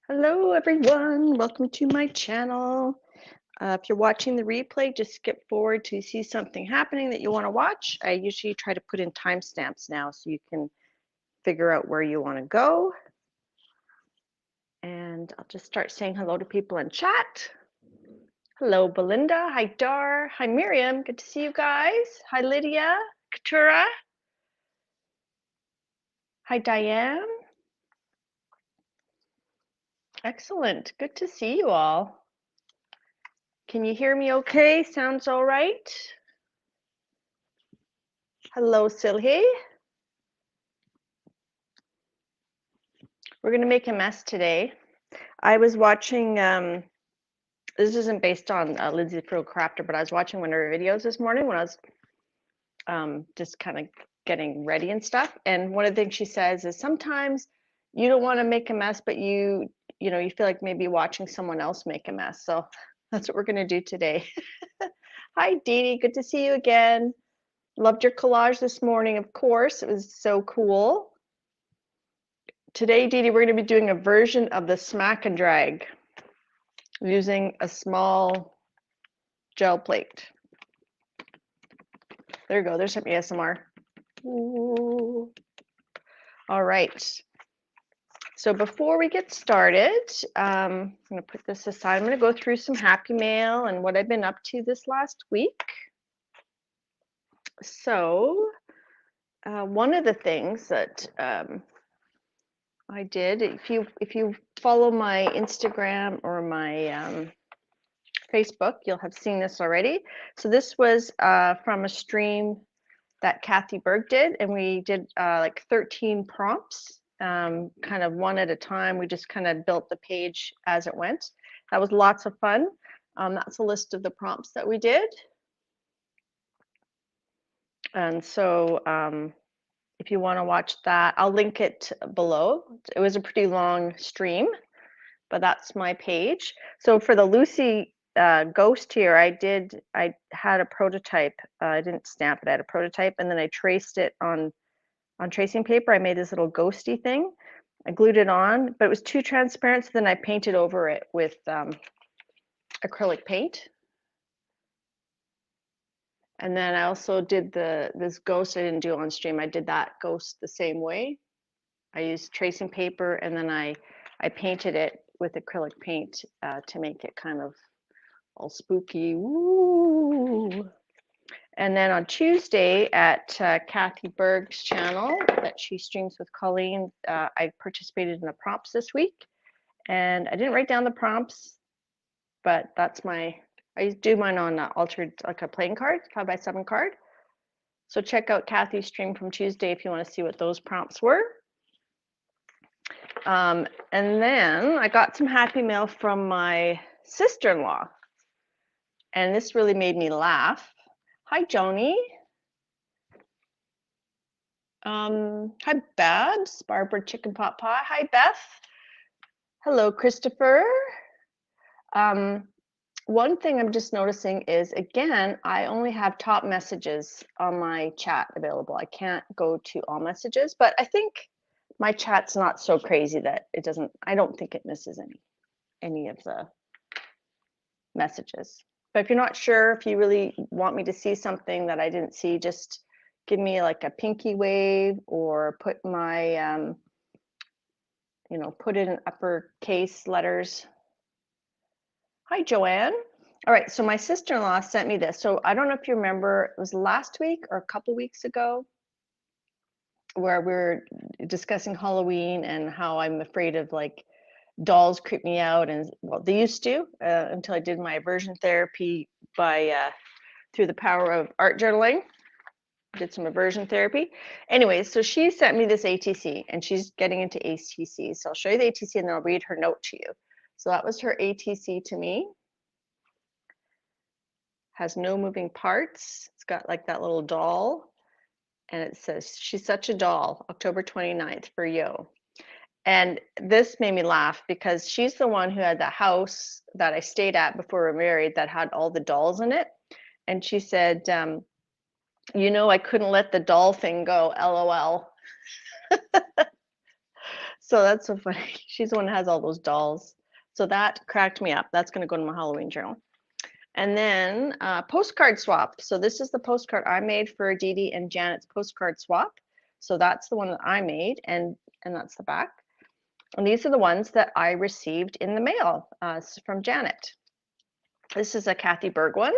Hello everyone, welcome to my channel. If you're watching the replay, just skip forward to see something happening that you want to watch. I usually try to put in timestamps now so you can figure out where you want to go. And I'll just start saying hello to people in chat. Hello Belinda, hi Dar, hi Miriam, good to see you guys. Hi Lydia, Katura. Hi Diane. Excellent, good to see you all. Can you hear me okay? Sounds all right? Hello Silhi. We're going to make a mess today. I was watching, this isn't based on Lindsay Frugal Crafter, but I was watching one of her videos this morning when I was just kind of getting ready and stuff. And one of the things she says is sometimes you don't want to make a mess, but you feel like maybe watching someone else make a mess. So that's what we're going to do today. Hi, Dede. Good to see you again. Loved your collage this morning, of course. It was so cool. Today, Dede, we're going to be doing a version of the smack and drag using a small gel plate. There you go. There's some ASMR. Ooh. All right. So before we get started, I'm going to put this aside. I'm going to go through some happy mail and what I've been up to this last week. So one of the things that I did, if you follow my Instagram or my Facebook, you'll have seen this already. So this was from a stream that Kathy Berg did, and we did like 13 prompts, kind of one at a time. We just kind of built the page as it went. That was lots of fun. That's a list of the prompts that we did. And so if you want to watch that, I'll link it below. It was a pretty long stream, but that's my page. So for the Lucy ghost here, I had a prototype. I didn't stamp it. I had a prototype, and then I traced it on tracing paper. I made this little ghosty thing. I glued it on, but it was too transparent, so then I painted over it with acrylic paint. And then I also did this ghost I didn't do on stream. I did that ghost the same way. I used tracing paper, and then I painted it with acrylic paint to make it kind of all spooky. Woo! And then on Tuesday at Kathy Berg's channel that she streams with Colleen, I participated in the prompts this week. And I didn't write down the prompts, but that's I do mine on altered, like a playing card, 5x7 card. So check out Kathy's stream from Tuesday if you want to see what those prompts were. And then I got some happy mail from my sister-in-law. And this really made me laugh. Hi, Joni. Hi, Babs, Barbara Chicken Pot Pie. Hi, Beth. Hello, Christopher. One thing I'm just noticing is, again, I only have top messages on my chat available. I can't go to all messages, but I think my chat's not so crazy that it doesn't, I don't think it misses any of the messages. But if you're not sure, if you really want me to see something that I didn't see, just give me like a pinky wave or put my, put it in uppercase letters. Hi, Joanne. All right, so my sister-in-law sent me this. So I don't know if you remember, it was last week or a couple weeks ago where we were discussing Halloween and how I'm afraid of like dolls creep me out, and well, they used to until I did my aversion therapy through the power of art journaling. Did some aversion therapy. Anyways, so she sent me this ATC, and she's getting into ATC. So I'll show you the ATC, and then I'll read her note to you. So that was her ATC to me. Has no moving parts. It's got like that little doll, and it says, "She's such a doll, October 29th for Yo." And this made me laugh because she's the one who had the house that I stayed at before we were married that had all the dolls in it. And she said, I couldn't let the doll thing go, LOL. So that's so funny. She's the one that has all those dolls. So that cracked me up. That's going to go to my Halloween journal. And then postcard swap. So this is the postcard I made for Dede and Janet's postcard swap. So that's the one that I made, and that's the back. And these are the ones that I received in the mail from Janet. This is a Kathy Berg one.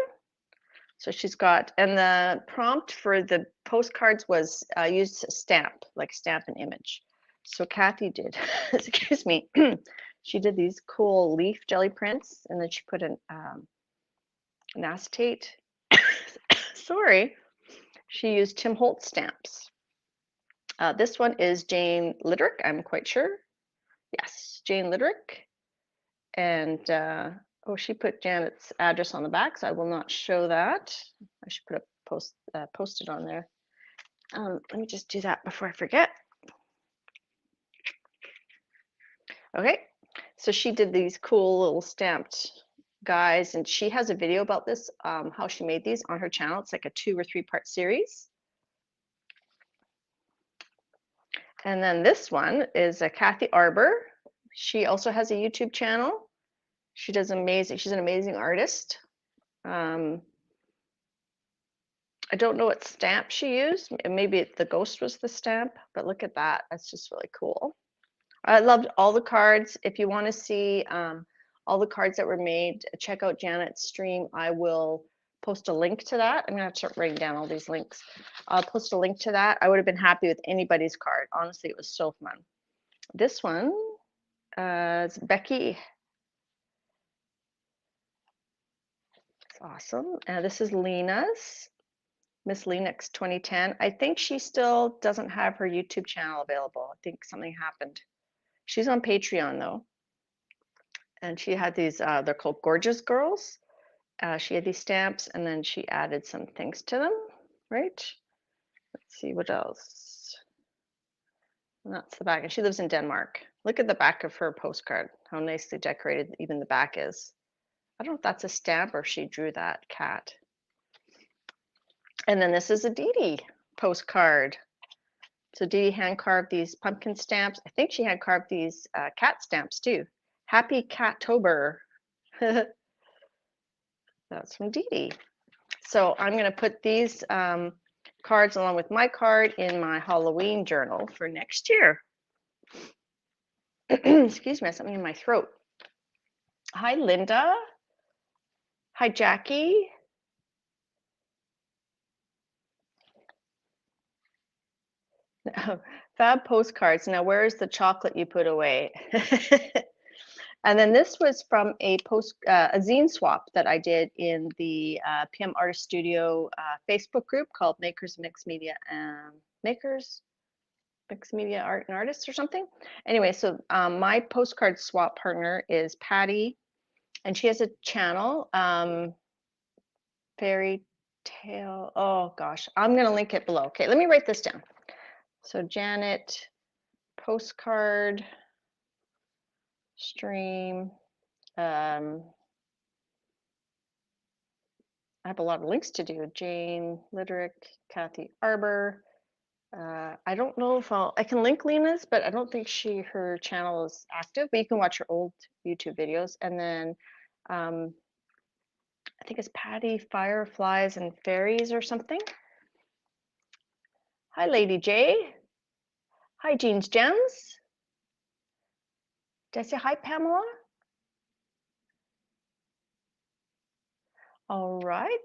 So she's got, and the prompt for the postcards was use a stamp, like stamp an image. So Kathy did, excuse me, she did these cool leaf jelly prints, and then she put an acetate. Sorry, she used Tim Holtz stamps. This one is Jane Liddrick, I'm quite sure. Yes, Jane Liddrick. And oh, she put Janet's address on the back, so I will not show that. I should put a post it on there. Let me just do that before I forget. Okay, so she did these cool little stamped guys, and she has a video about this, how she made these on her channel. It's like a 2 or 3 part series. And then this one is a Kathy Arbor. She also has a YouTube channel. She does amazing. She's an amazing artist. I don't know what stamp she used. Maybe the ghost was the stamp, but look at that. That's just really cool. I loved all the cards. If you want to see all the cards that were made, check out Janet's stream. I will post a link to that. I'm going to have to start writing down all these links. I'll post a link to that. I would have been happy with anybody's card. Honestly, it was so fun. This one is Becky. It's awesome. This is Lena's. Miss Lennox 2010. I think she still doesn't have her YouTube channel available. I think something happened. She's on Patreon though. And she had these, they're called Gorgeous Girls. She had these stamps, and then she added some things to them, right? Let's see what else. And that's the back, and she lives in Denmark. Look at the back of her postcard, how nicely decorated even the back is. I don't know if that's a stamp or if she drew that cat. And then this is a Dede postcard. So Dede hand carved these pumpkin stamps. I think she hand carved these cat stamps too. Happy Cattober. That's from Dede. So I'm going to put these cards along with my card in my Halloween journal for next year. Excuse me, I have something in my throat. Hi, Linda. Hi, Jackie. Fab postcards. Now, where is the chocolate you put away? And then this was from a zine swap that I did in the PM Artist Studio Facebook group called Makers Mixed Media Makers Mixed Media Art and Artists or something. Anyway, so my postcard swap partner is Patti, and she has a channel, Fairy Tale. Oh gosh, I'm gonna link it below. Okay, let me write this down. So Janet postcard stream. I have a lot of links to do. Jane Liddrick, Kathy Arbor. I don't know if I can link Lena's, but I don't think her channel is active, but you can watch her old YouTube videos. And then I think it's Patti Fireflies and Fairies or something. Hi, Lady J. Hi, Jeans Gems. Did I say hi, Pamela? All right.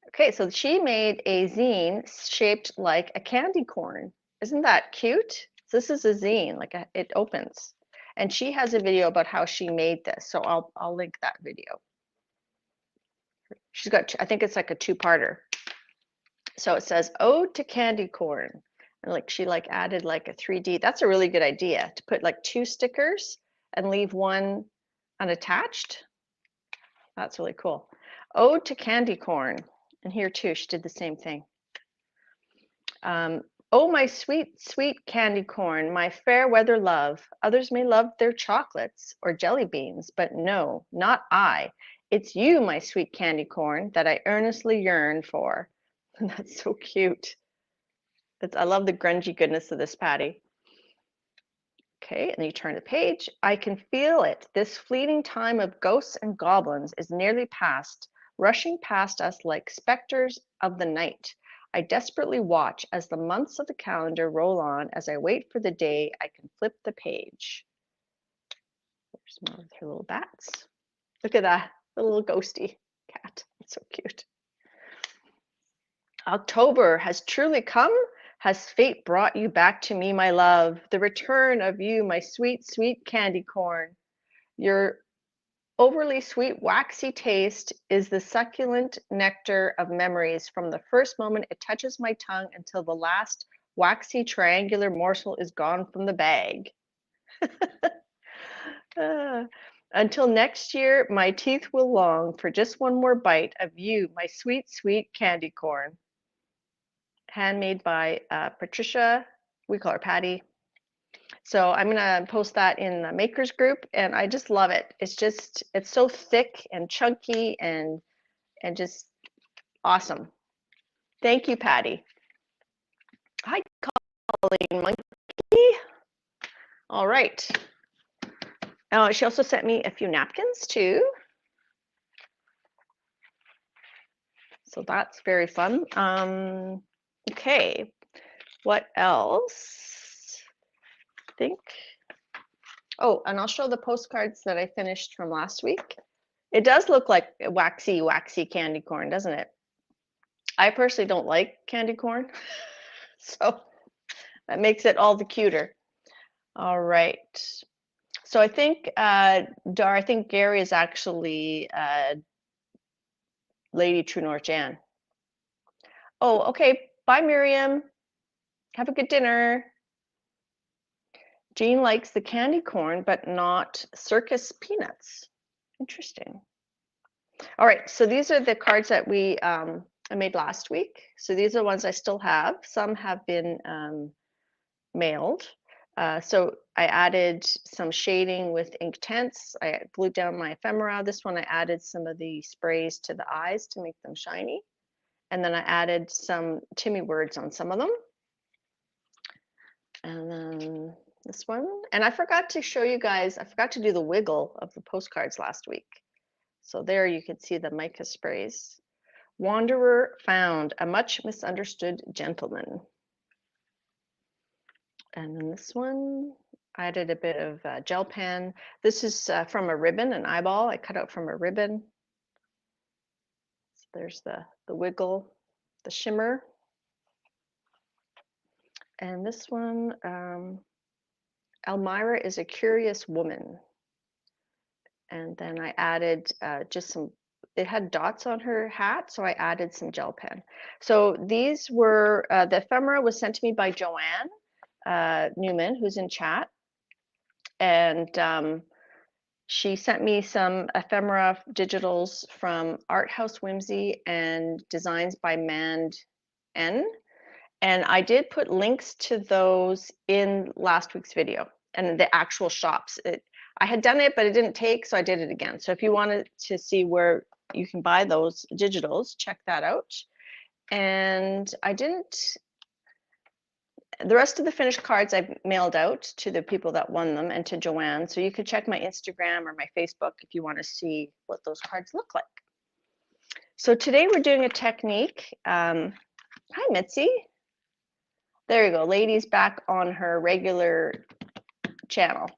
Okay, so she made a zine shaped like a candy corn. Isn't that cute? So this is a zine, like it opens. And she has a video about how she made this. So I'll link that video. She's got, I think it's like a 2-parter. So it says Ode to Candy Corn. And like she like added like a 3D. That's a really good idea to put like 2 stickers and leave one unattached. That's really cool. Ode to Candy Corn. And here too, she did the same thing. Oh, my sweet, sweet candy corn, my fair weather love. Others may love their chocolates or jelly beans, but no, not I. It's you, my sweet candy corn, that I earnestly yearn for. That's so cute. I love the grungy goodness of this Patti. Okay, and you turn the page. I can feel it. This fleeting time of ghosts and goblins is nearly past, rushing past us like specters of the night. I desperately watch as the months of the calendar roll on as I wait for the day I can flip the page. There's more of her little bats. Look at that, the little ghosty cat. It's so cute. October has truly come. Has fate brought you back to me, my love? The return of you, my sweet, sweet candy corn. Your overly sweet, waxy taste is the succulent nectar of memories from the first moment it touches my tongue until the last waxy triangular morsel is gone from the bag. Until next year, my teeth will long for just one more bite of you, my sweet, sweet candy corn. Handmade by Patricia. We call her Patti. So I'm gonna post that in the makers group, and I just love it. It's so thick and chunky and just awesome. Thank you, Patti. Hi, Colleen Monkey. All right. She also sent me a few napkins too. So that's very fun. Okay, what else? I think. Oh, and I'll show the postcards that I finished from last week. It does look like waxy, waxy candy corn, doesn't it? I personally don't like candy corn, so that makes it all the cuter. All right. So I think, Dar, I think Gary is actually Lady True North Jan. Oh, okay. Bye, Miriam. Have a good dinner. Jean likes the candy corn, but not circus peanuts. Interesting. All right, so these are the cards that I made last week. So these are ones I still have. Some have been mailed. So I added some shading with Inktense. I glued down my ephemera. This one I added some of the sprays to the eyes to make them shiny. And then I added some Timmy words on some of them. And then this one. And I forgot to show you guys, I forgot to do the wiggle of the postcards last week. So there you can see the mica sprays. Wanderer found, a much misunderstood gentleman. And then this one, I added a bit of gel pen. This is from a ribbon, an eyeball I cut out from a ribbon. So there's the wiggle, the shimmer. And this one, Elmira is a curious woman. And then I added just some, it had dots on her hat, so I added some gel pen. So these were, the ephemera was sent to me by Joanne Newman, who's in chat. And she sent me some ephemera digitals from Art House Whimsy and designs by Mand N. And I did put links to those in last week's video and the actual shops. I had done it, but it didn't take, so I did it again. So if you wanted to see where you can buy those digitals, check that out. And I didn't, the rest of the finished cards I've mailed out to the people that won them and to Joanne. So you could check my Instagram or my Facebook if you want to see what those cards look like. So today we're doing a technique. Hi, Mitzi. There you go. Lady's back on her regular channel.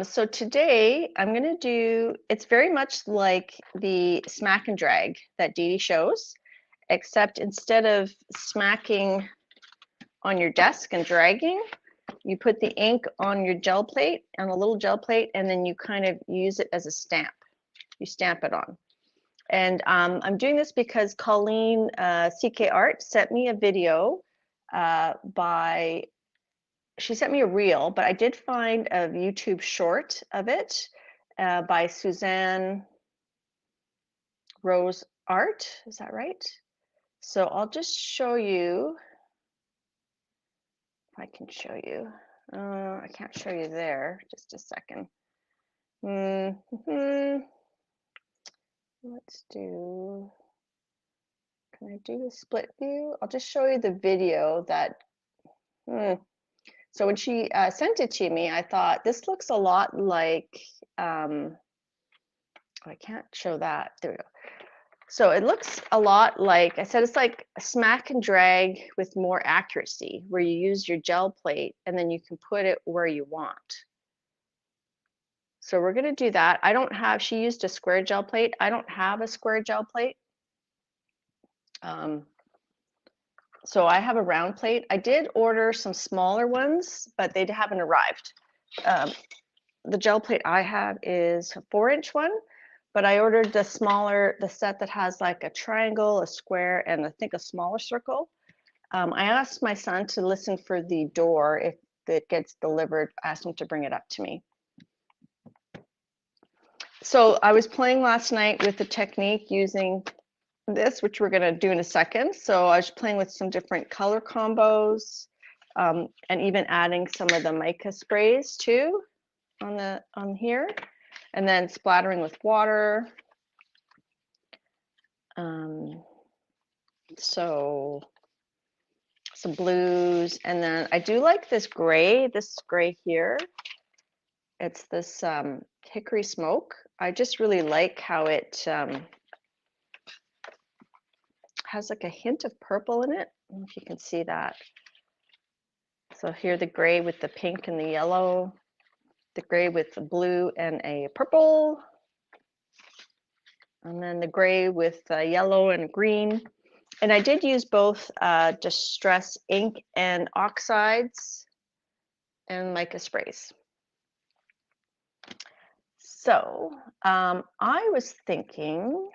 So today I'm going to do, it's very much like the smack and drag that Dede shows, except instead of smacking on your desk and dragging, you put the ink on your gel plate, on a little gel plate, and then you kind of use it as a stamp. You stamp it on. And I'm doing this because Colleen CK Art sent me a video she sent me a reel, but I did find a YouTube short of it by Suzanne Rose Art. Is that right? So I'll just show you. If I can show you. I can't show you there. Just a second. Let's do can I do a split view? I'll just show you the video that, so when she sent it to me, I thought this looks a lot like, I can't show that, there we go. So it looks a lot like, I said, it's like a smack and drag with more accuracy, where you use your gel plate and then you can put it where you want. So we're going to do that. I don't have, she used a square gel plate. I don't have a square gel plate. So I have a round plate. I did order some smaller ones, but they haven't arrived. The gel plate I have is a 4-inch one, but I ordered the smaller, the set that has like a triangle, a square, and I think a smaller circle. I asked my son to listen for the door. If it gets delivered, I asked him to bring it up to me. So I was playing last night with the technique using this, which we're going to do in a second. So I was playing with some different color combos, and even adding some of the mica sprays too on here, and then splattering with water. So some blues, and then I do like this gray here. It's this hickory smoke. I just really like how it has like a hint of purple in it. I don't know if you can see that. So here the gray with the pink and the yellow, the gray with the blue and a purple, and then the gray with yellow and green. And I did use both distress ink and oxides and mica sprays. So I was thinking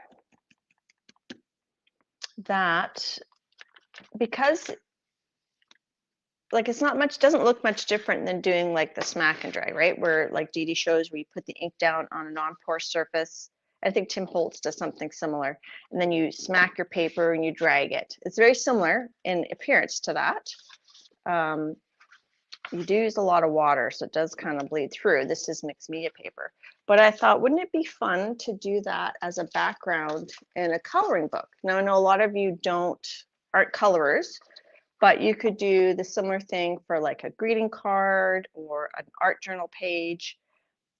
that because like it's not much, doesn't look much different than doing like the smack and drag, right? Where like Dede shows where you put the ink down on a non-porous surface. I think Tim Holtz does something similar. And then you smack your paper and you drag it. It's very similar in appearance to that. You do use a lot of water, so it does kind of bleed through. This is mixed media paper. But I thought, wouldn't it be fun to do that as a background in a coloring book? Now, I know a lot of you aren't colorers, but you could do the similar thing for like a greeting card or an art journal page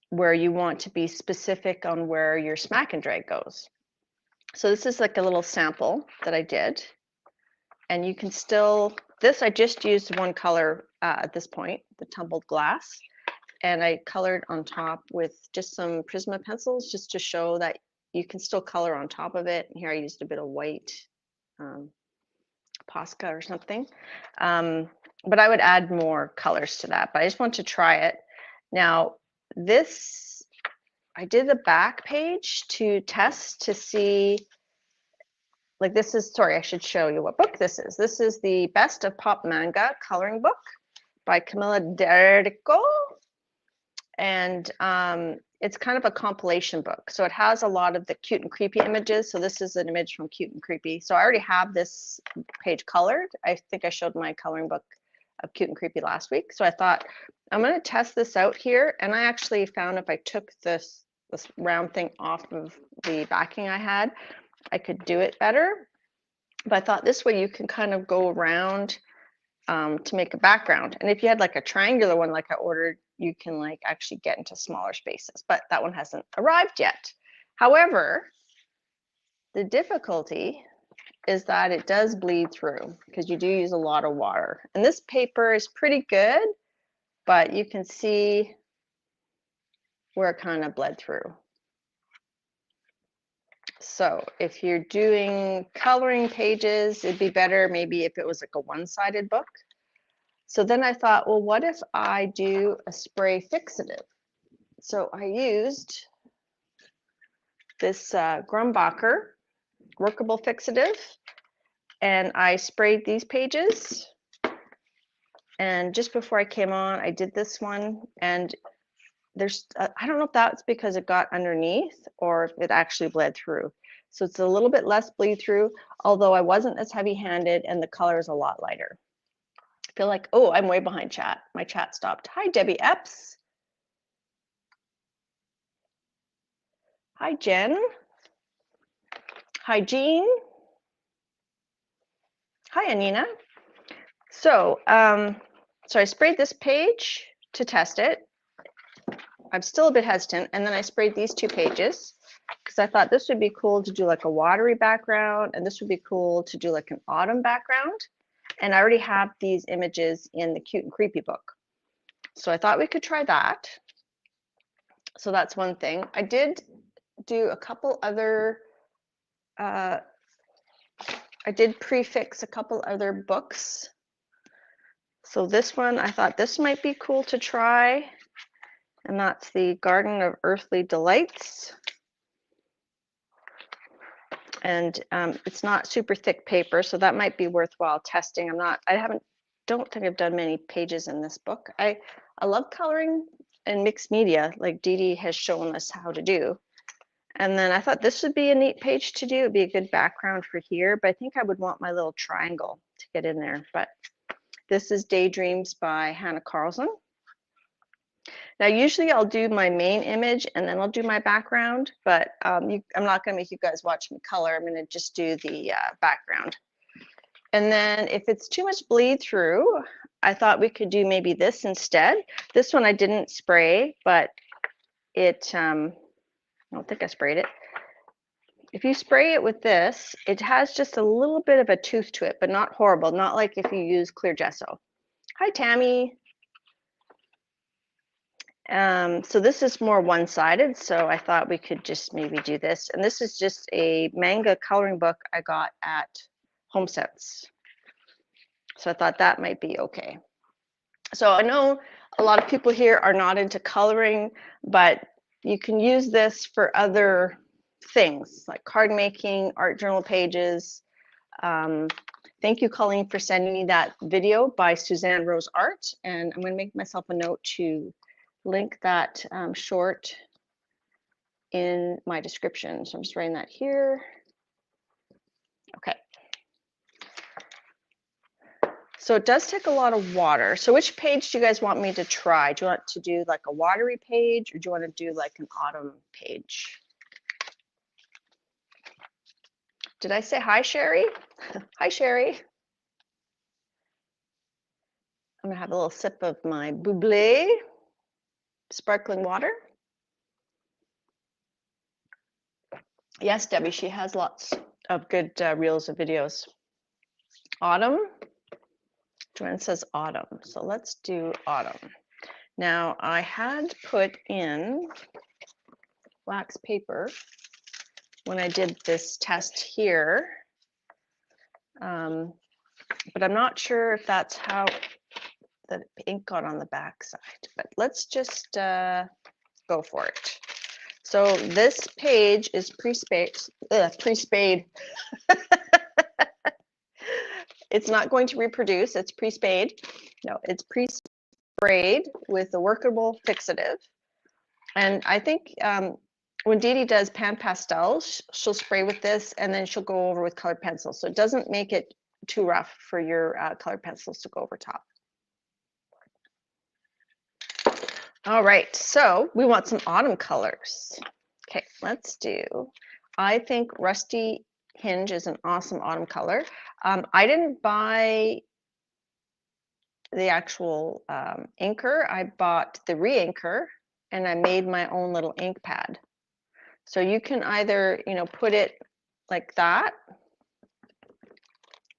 where you want to be specific on where your smack and drag goes. So this is like a little sample that I did. And you can still, this I just used one color at this point, the tumbled glass. And I colored on top with just some Prisma pencils just to show that you can still color on top of it. And here I used a bit of white Posca or something. But I would add more colors to that, but I just want to try it. Now this, I did the back page to test to see, like this is, sorry, I should show you what book this is. This is the Best of Pop Manga coloring book by Camilla Derico. And it's kind of a compilation book. So it has a lot of the cute and creepy images. So this is an image from Cute and Creepy. So I already have this page colored. I think I showed my coloring book of Cute and Creepy last week. So I thought I'm going to test this out here. And I actually found if I took this round thing off of the backing I had, I could do it better. But I thought this way you can kind of go around to make a background. And if you had like a triangular one like I ordered, you can like actually get into smaller spaces, but that one hasn't arrived yet. However, the difficulty is that it does bleed through because you do use a lot of water. And this paper is pretty good, but you can see where it kind of bled through. So if you're doing coloring pages, it'd be better maybe if it was like a one-sided book. So then I thought, well, what if I do a spray fixative? So I used this Grumbacher workable fixative, and I sprayed these pages. And just before I came on, I did this one, and there's, I don't know if that's because it got underneath or if it actually bled through. So it's a little bit less bleed through, although I wasn't as heavy-handed and the color is a lot lighter. I feel like, oh, I'm way behind chat. My chat stopped. Hi, Debbie Epps. Hi, Jen. Hi, Jean. Hi, Anina. So, so I sprayed this page to test it. I'm still a bit hesitant, and then I sprayed these 2 pages because I thought this would be cool to do like a watery background, and this would be cool to do like an autumn background. And I already have these images in the Cute and Creepy book. So I thought we could try that. So that's one thing. I did do a couple other, I did prefix a couple other books. So this one, I thought this might be cool to try. And that's the Garden of Earthly Delights. And it's not super thick paper, so that might be worthwhile testing. Don't think I've done many pages in this book. I love coloring and mixed media, like Dede has shown us how to do. And then I thought this would be a neat page to do. It'd be a good background for here, but I think I would want my little triangle to get in there. But this is Daydreams by Hannah Carlson. Now, usually I'll do my main image and then I'll do my background, but I'm not going to make you guys watch me color. I'm going to just do the background. And then if it's too much bleed through, I thought we could do maybe this instead. This one I didn't spray, but it, I don't think I sprayed it. If you spray it with this, it has just a little bit of a tooth to it, but not horrible, not like if you use clear gesso. Hi, Tammy. So this is more one-sided, so I thought we could just maybe do this. And this is just a manga coloring book I got at Home Sense. So I thought that might be okay. So I know a lot of people here are not into coloring, but you can use this for other things like card making, art journal pages. Thank you, Colleen, for sending me that video by Suzanne Rose Art. And I'm going to make myself a note to link that short in my description. So I'm just writing that here. Okay. So it does take a lot of water. So which page do you guys want me to try? Do you want to do like a watery page, or do you want to do like an autumn page? Did I say hi, Sherry? Hi, Sherry. I'm gonna have a little sip of my Bublé sparkling water. Yes, Debbie, she has lots of good reels of videos. Autumn. Joanne says autumn, so let's do autumn. Now I had put in wax paper when I did this test here, but I'm not sure if that's how the ink got on the back side, but let's just go for it. So this page is pre-spayed. It's not going to reproduce, it's pre-spayed. No, it's pre-sprayed with a workable fixative. And I think when Dede does pan pastels, she'll spray with this and then she'll go over with colored pencils. So it doesn't make it too rough for your colored pencils to go over top. All right, so we want some autumn colors. Okay, let's do, I think Rusty Hinge is an awesome autumn color. I didn't buy the actual inker. I bought the re-inker and I made my own little ink pad. So you can either, put it like that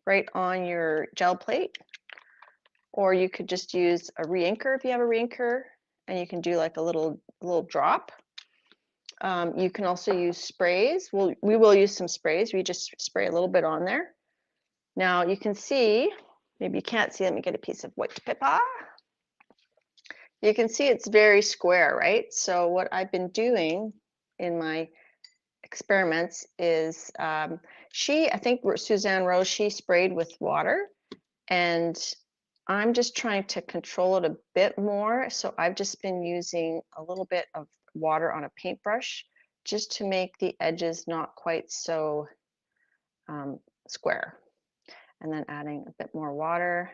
right on your gel plate, or you could just use a re-inker if you have a re-inker, and you can do like a little drop. You can also use sprays. We will use some sprays. We just spray a little bit on there. Now you can see, maybe you can't see, let me get a piece of white paper. You can see it's very square, right? So what I've been doing in my experiments is I think Suzanne Rose, she sprayed with water, and I'm just trying to control it a bit more. So I've just been using a little bit of water on a paintbrush just to make the edges not quite so square, and then adding a bit more water.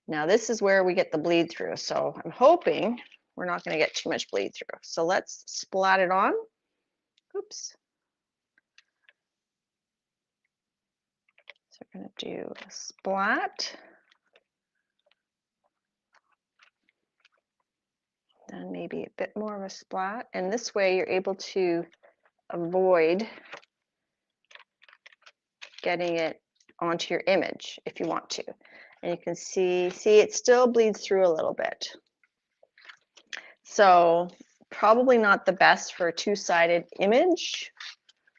Now this is where we get the bleed through. So I'm hoping we're not going to get too much bleed through. So let's splat it on. Oops. So we're going to do a splat. And maybe a bit more of a splat. And this way you're able to avoid getting it onto your image if you want to. And you can see it still bleeds through a little bit. So probably not the best for a two-sided image,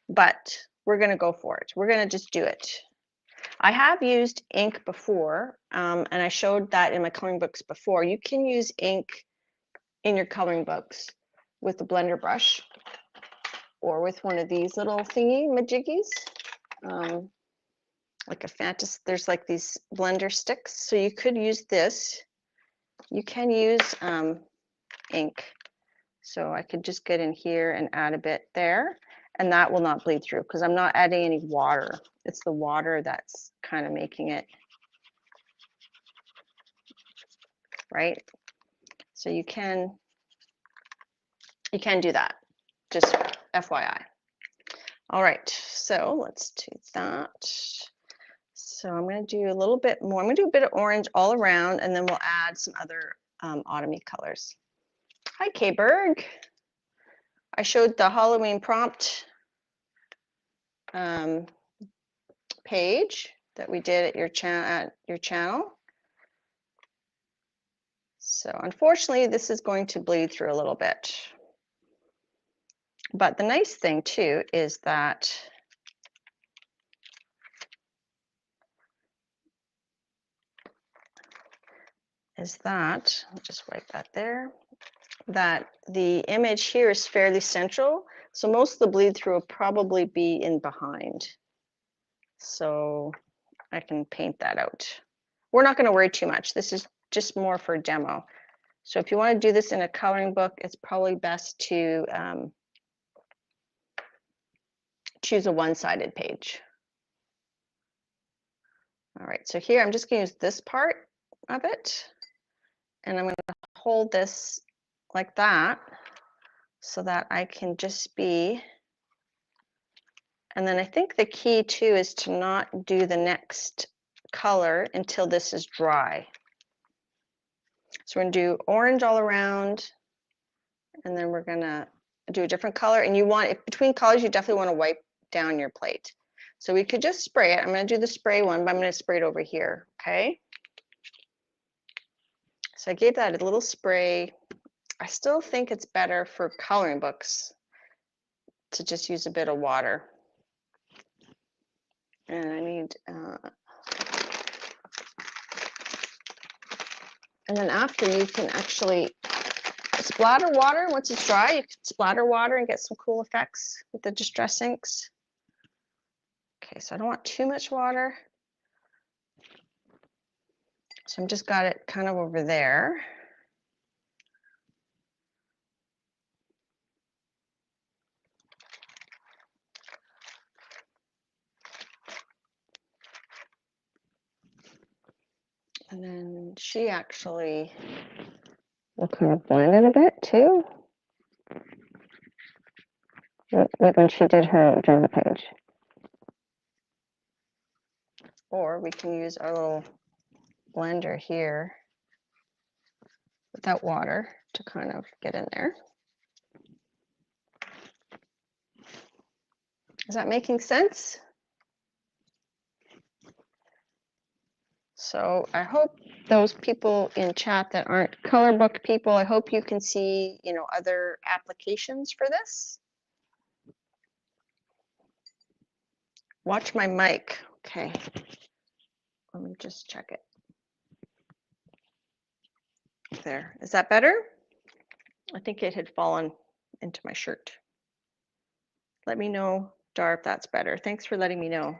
but we're going to go for it. We're going to just do it. I have used ink before, and I showed that in my coloring books before. You can use ink in your coloring books with the blender brush or with one of these little thingy majiggies, like a fantasy. There's like these blender sticks, so you could use this. You can use ink, so I could just get in here and add a bit there, and that will not bleed through because I'm not adding any water. It's the water that's kind of making it, right? So you can do that, just FYI. All right, so let's do that. So I'm going to do a little bit more. I'm going to do a bit of orange all around, and then we'll add some other autumny colors. Hi, K-Berg. I showed the Halloween prompt page that we did at your channel. So unfortunately, this is going to bleed through a little bit. But the nice thing too is that I'll just wipe that there, that the image here is fairly central. So most of the bleed through will probably be in behind. So I can paint that out. We're not going to worry too much. This is just more for a demo. So if you want to do this in a coloring book, it's probably best to choose a one-sided page. All right, so here I'm just going to use this part of it, and I'm going to hold this like that so that I can just be, and then I think the key too is to not do the next color until this is dry. So we're going to do orange all around, and then we're going to do a different color. And you want, if between colors, you definitely want to wipe down your plate. So we could just spray it. I'm going to do the spray one, but I'm going to spray it over here, okay? So I gave that a little spray. I still think it's better for coloring books to just use a bit of water. And I need, and then after you can actually splatter water. Once it's dry, you can splatter water and get some cool effects with the Distress inks. Okay, so I don't want too much water. So I'm just got it kind of over there. And then she actually will kind of blend it a bit too. Like when she did her journal page. Or we can use our little blender here without water to kind of get in there. Is that making sense? So I hope those people in chat that aren't color book people, I hope you can see, you know, other applications for this. Watch my mic. Okay. Let me just check it. There. Is that better? I think it had fallen into my shirt. Let me know, Dar, if that's better. Thanks for letting me know.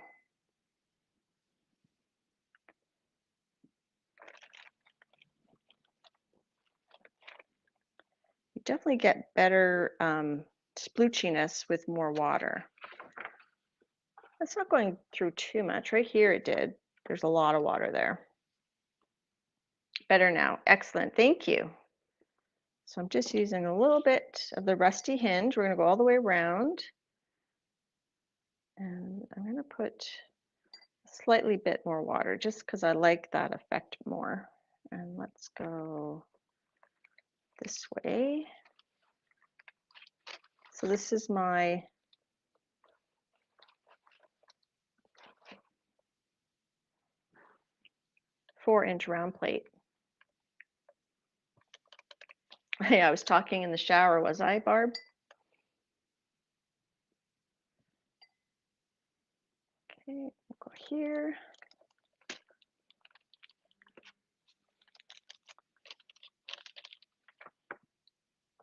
You definitely get better sploochiness with more water. It's not going through too much. Right here it did. There's a lot of water there. Better now. Excellent. Thank you. So I'm just using a little bit of the rusty hinge. We're going to go all the way around. And I'm going to put a slightly bit more water just because I like that effect more. And let's go this way. So this is my four-inch round plate. Hey, I was talking in the shower, was I, Barb? Okay, we'll go here.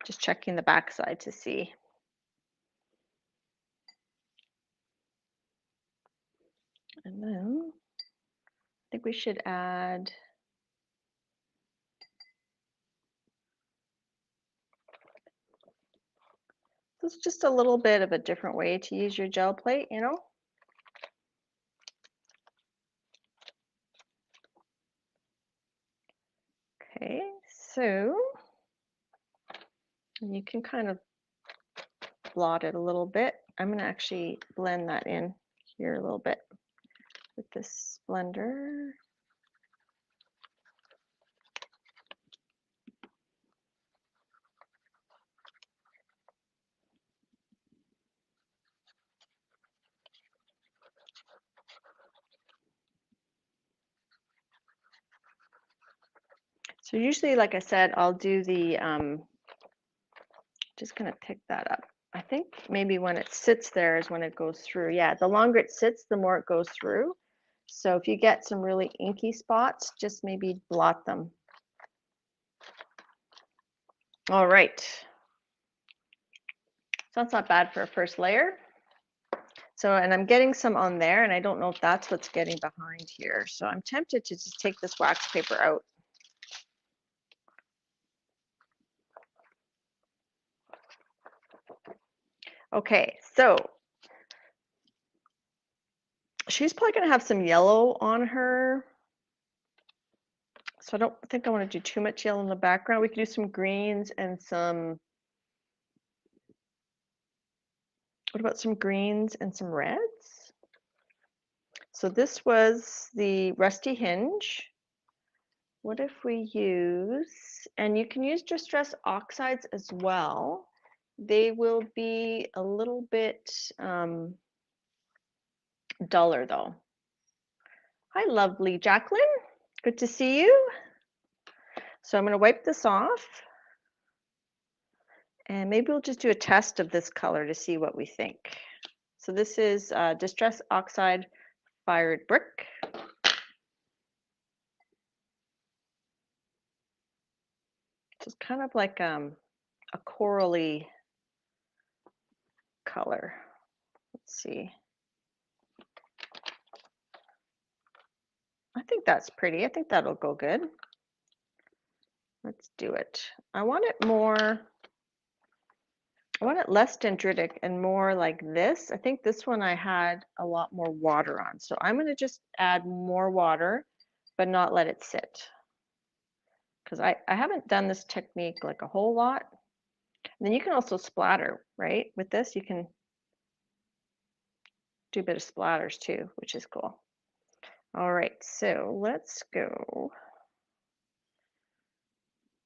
Just checking the backside to see. And then I think we should add this is just a little bit of a different way to use your gel plate, you know? Okay, so you can kind of blot it a little bit. I'm going to actually blend that in here a little bit with this blender. So usually, like I said, I'll do the, just going to pick that up. I think maybe when it sits there is when it goes through. Yeah, the longer it sits, the more it goes through. So if you get some really inky spots, just maybe blot them. All right. So that's not bad for a first layer. So, and I'm getting some on there, and I don't know if that's what's getting behind here. So I'm tempted to just take this wax paper out. Okay, so she's probably going to have some yellow on her. So I don't think I want to do too much yellow in the background. We can do some greens and some, what about some greens and some reds? So this was the rusty hinge. What if we use, and you can use distress oxides as well. They will be a little bit duller though. Hi, lovely Jacqueline. Good to see you. So I'm going to wipe this off. And maybe we'll just do a test of this color to see what we think. So this is Distress Oxide Fired Brick. It's kind of like a corally color. Let's see. I think that's pretty. I think that'll go good. Let's do it. I want it more, I want it less dendritic and more like this. I think this one I had a lot more water on. So I'm going to just add more water, but not let it sit. Because I haven't done this technique like a whole lot. And then you can also splatter, right? With this, you can do a bit of splatters too, which is cool. All right, so let's go.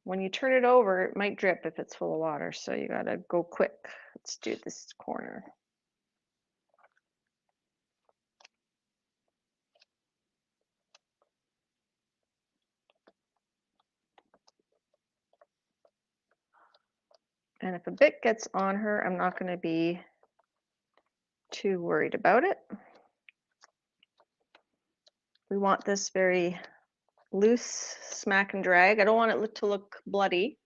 When you turn it over, it might drip if it's full of water, so you gotta go quick. Let's do this corner. And if a bit gets on her, I'm not gonna be too worried about it. We want this very loose smack and drag. I don't want it to look bloody.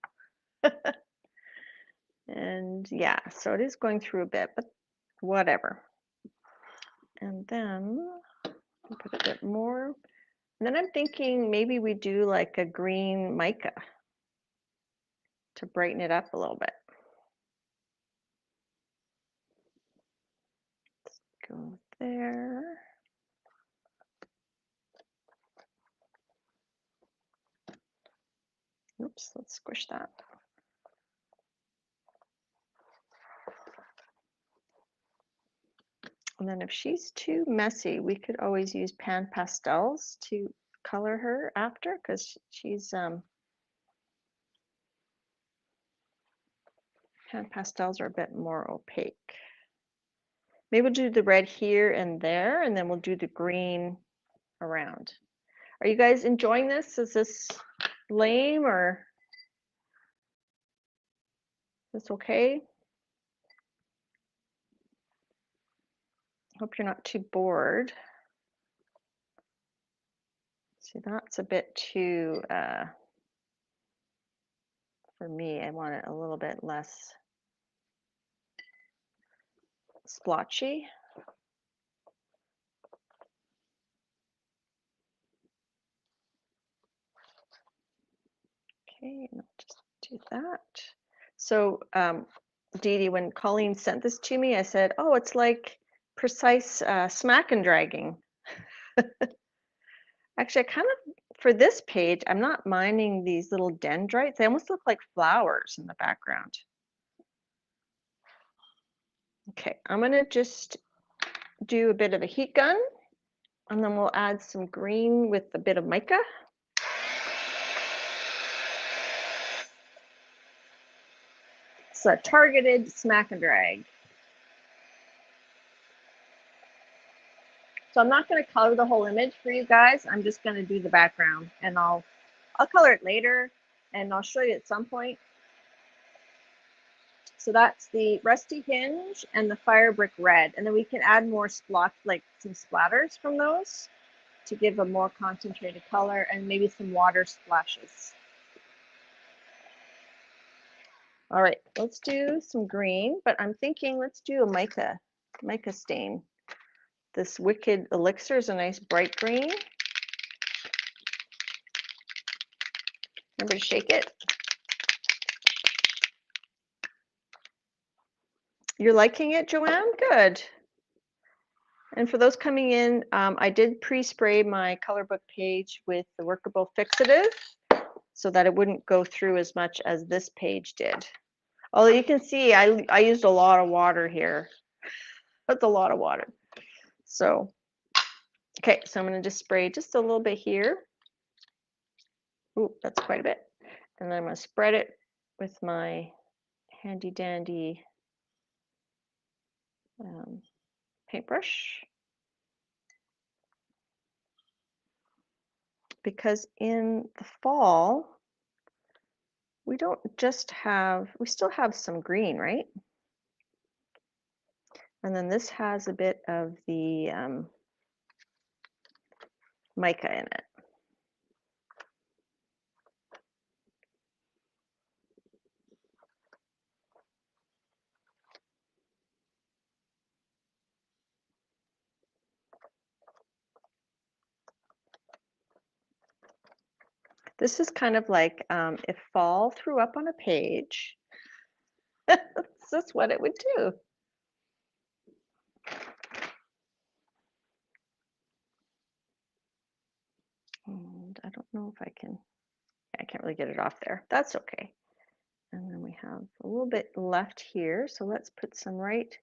And yeah, so it is going through a bit, but whatever. And then I'll put a bit more. And then I'm thinking maybe we do like a green mica to brighten it up a little bit. Let's go there. Oops, let's squish that. And then if she's too messy, we could always use pan pastels to color her after, because she's pan pastels are a bit more opaque. Maybe we'll do the red here and there, and then we'll do the green around. Are you guys enjoying this? Is this lame or is this okay? Hope you're not too bored. See, that's a bit too, for me, I want it a little bit less splotchy. Okay, and I'll just do that. So, Dede, when Colleen sent this to me, I said, oh, it's like precise smack and dragging. Actually, I kind of, for this page, I'm not minding these little dendrites. They almost look like flowers in the background. Okay, I'm gonna just do a bit of a heat gun, and then we'll add some green with a bit of mica. It's a targeted smack and drag. So I'm not going to color the whole image for you guys. I'm just going to do the background, and I'll color it later, and I'll show you at some point. So that's the rusty hinge and the fire brick red, and then we can add more like some splatters from those to give a more concentrated color, and maybe some water splashes. All right, let's do some green, but I'm thinking let's do a mica stain. This Wicked Elixir is a nice bright green. Remember to shake it. You're liking it, Joanne? Good. And for those coming in, I did pre-spray my color book page with the workable fixative so that it wouldn't go through as much as this page did. Although you can see I used a lot of water here. That's a lot of water. So, okay, so I'm going to just spray just a little bit here. Ooh, that's quite a bit. And then I'm going to spread it with my handy dandy paintbrush. Because in the fall, we don't just have, we still have some green, right? And then this has a bit of the mica in it. This is kind of like if fall threw up on a page, this is what it would do. And I don't know if I can, I can't really get it off there. That's okay. And then we have a little bit left here. So let's put some right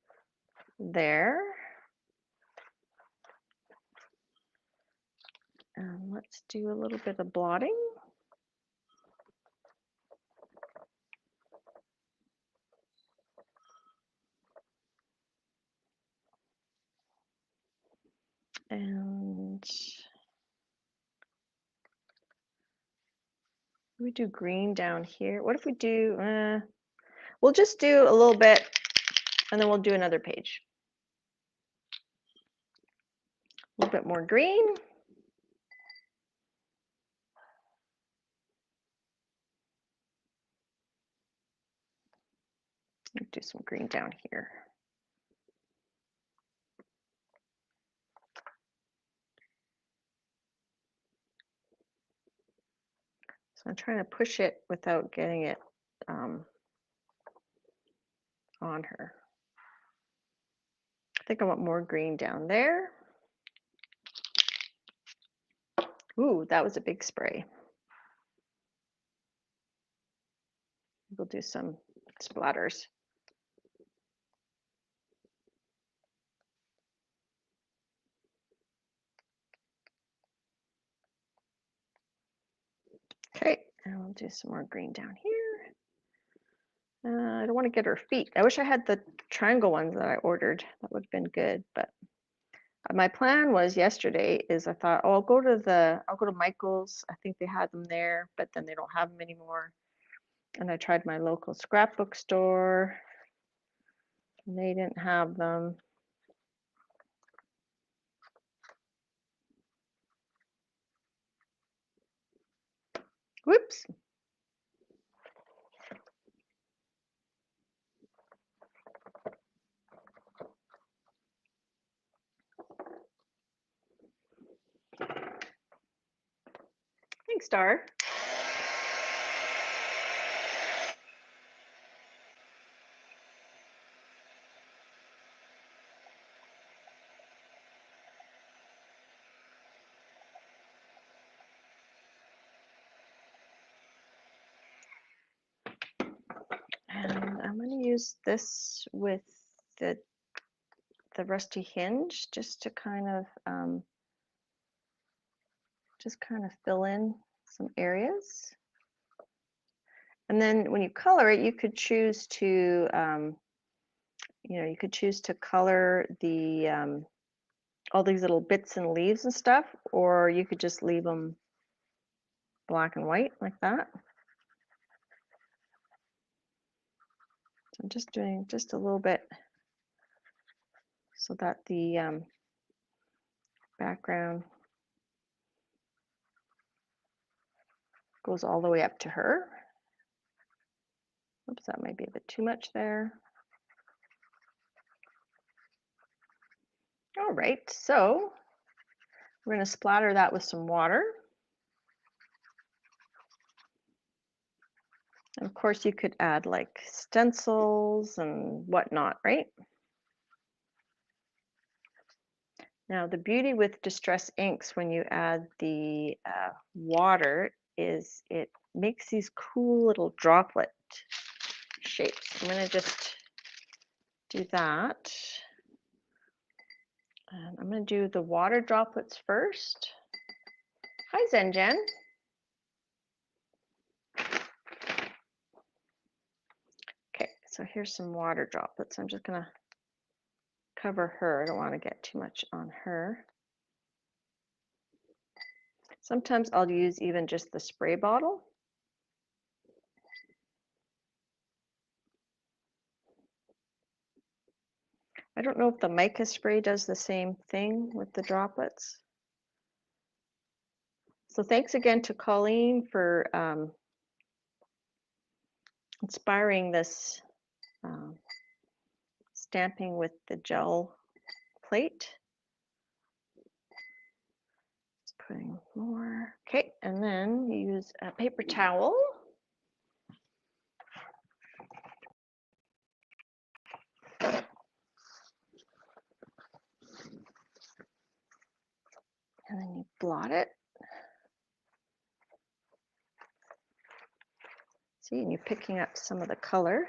there. And let's do a little bit of blotting. And we do green down here. What if we do, we'll just do a little bit and then we'll do another page. A little bit more green. Do some green down here. So I'm trying to push it without getting it on her. I think I want more green down there. Ooh, that was a big spray. We'll do some splatters. And we'll do some more green down here. I don't want to get her feet. I wish I had the triangle ones that I ordered. That would have been good. But my plan was yesterday is I thought, oh, I'll go to Michael's. I think they had them there, but then they don't have them anymore. And I tried my local scrapbook store. And they didn't have them. Whoops. Thanks, Star. And I'm going to use this with the rusty hinge just to kind of fill in some areas. And then when you color it, you could choose to you could choose to color the all these little bits and leaves and stuff, or you could just leave them black and white like that. So I'm just doing just a little bit so that the background goes all the way up to her. Oops, that might be a bit too much there. All right, so we're going to splatter that with some water. And of course, you could add like stencils and whatnot, right? Now, the beauty with distress inks when you add the water is it makes these cool little droplet shapes. I'm going to just do that. And I'm going to do the water droplets first. Hi, Zenjen. Okay, so here's some water droplets. I'm just going to cover her. I don't want to get too much on her. Sometimes I'll use even just the spray bottle. I don't know if the mica spray does the same thing with the droplets. So thanks again to Colleen for inspiring this stamping with the gel plate. Just putting more. Okay, and then you use a paper towel. And then you blot it. See, and you're picking up some of the color.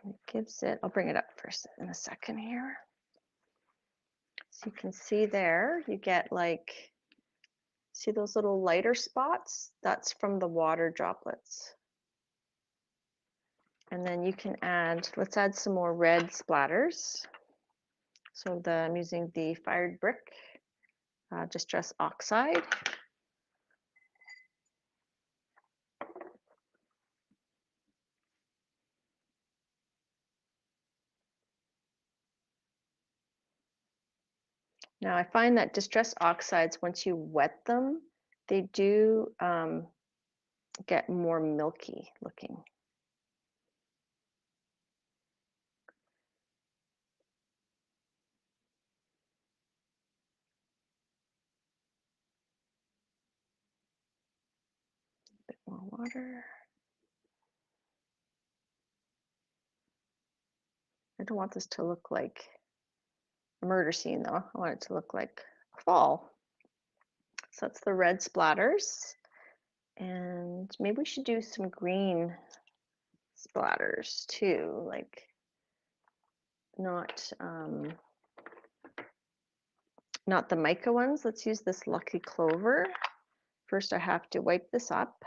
And it gives it, I'll bring it up first in a second here. So you can see there, you get like, see those little lighter spots? That's from the water droplets. And then you can add, let's add some more red splatters. So I'm using the fired brick distress oxide. Now I find that distress oxides, once you wet them, they do get more milky looking. A bit more water. I don't want this to look like a murder scene though. I want it to look like a fall. So that's the red splatters. And maybe we should do some green splatters too, like not not the mica ones. Let's use this Lucky Clover. First, I have to wipe this up.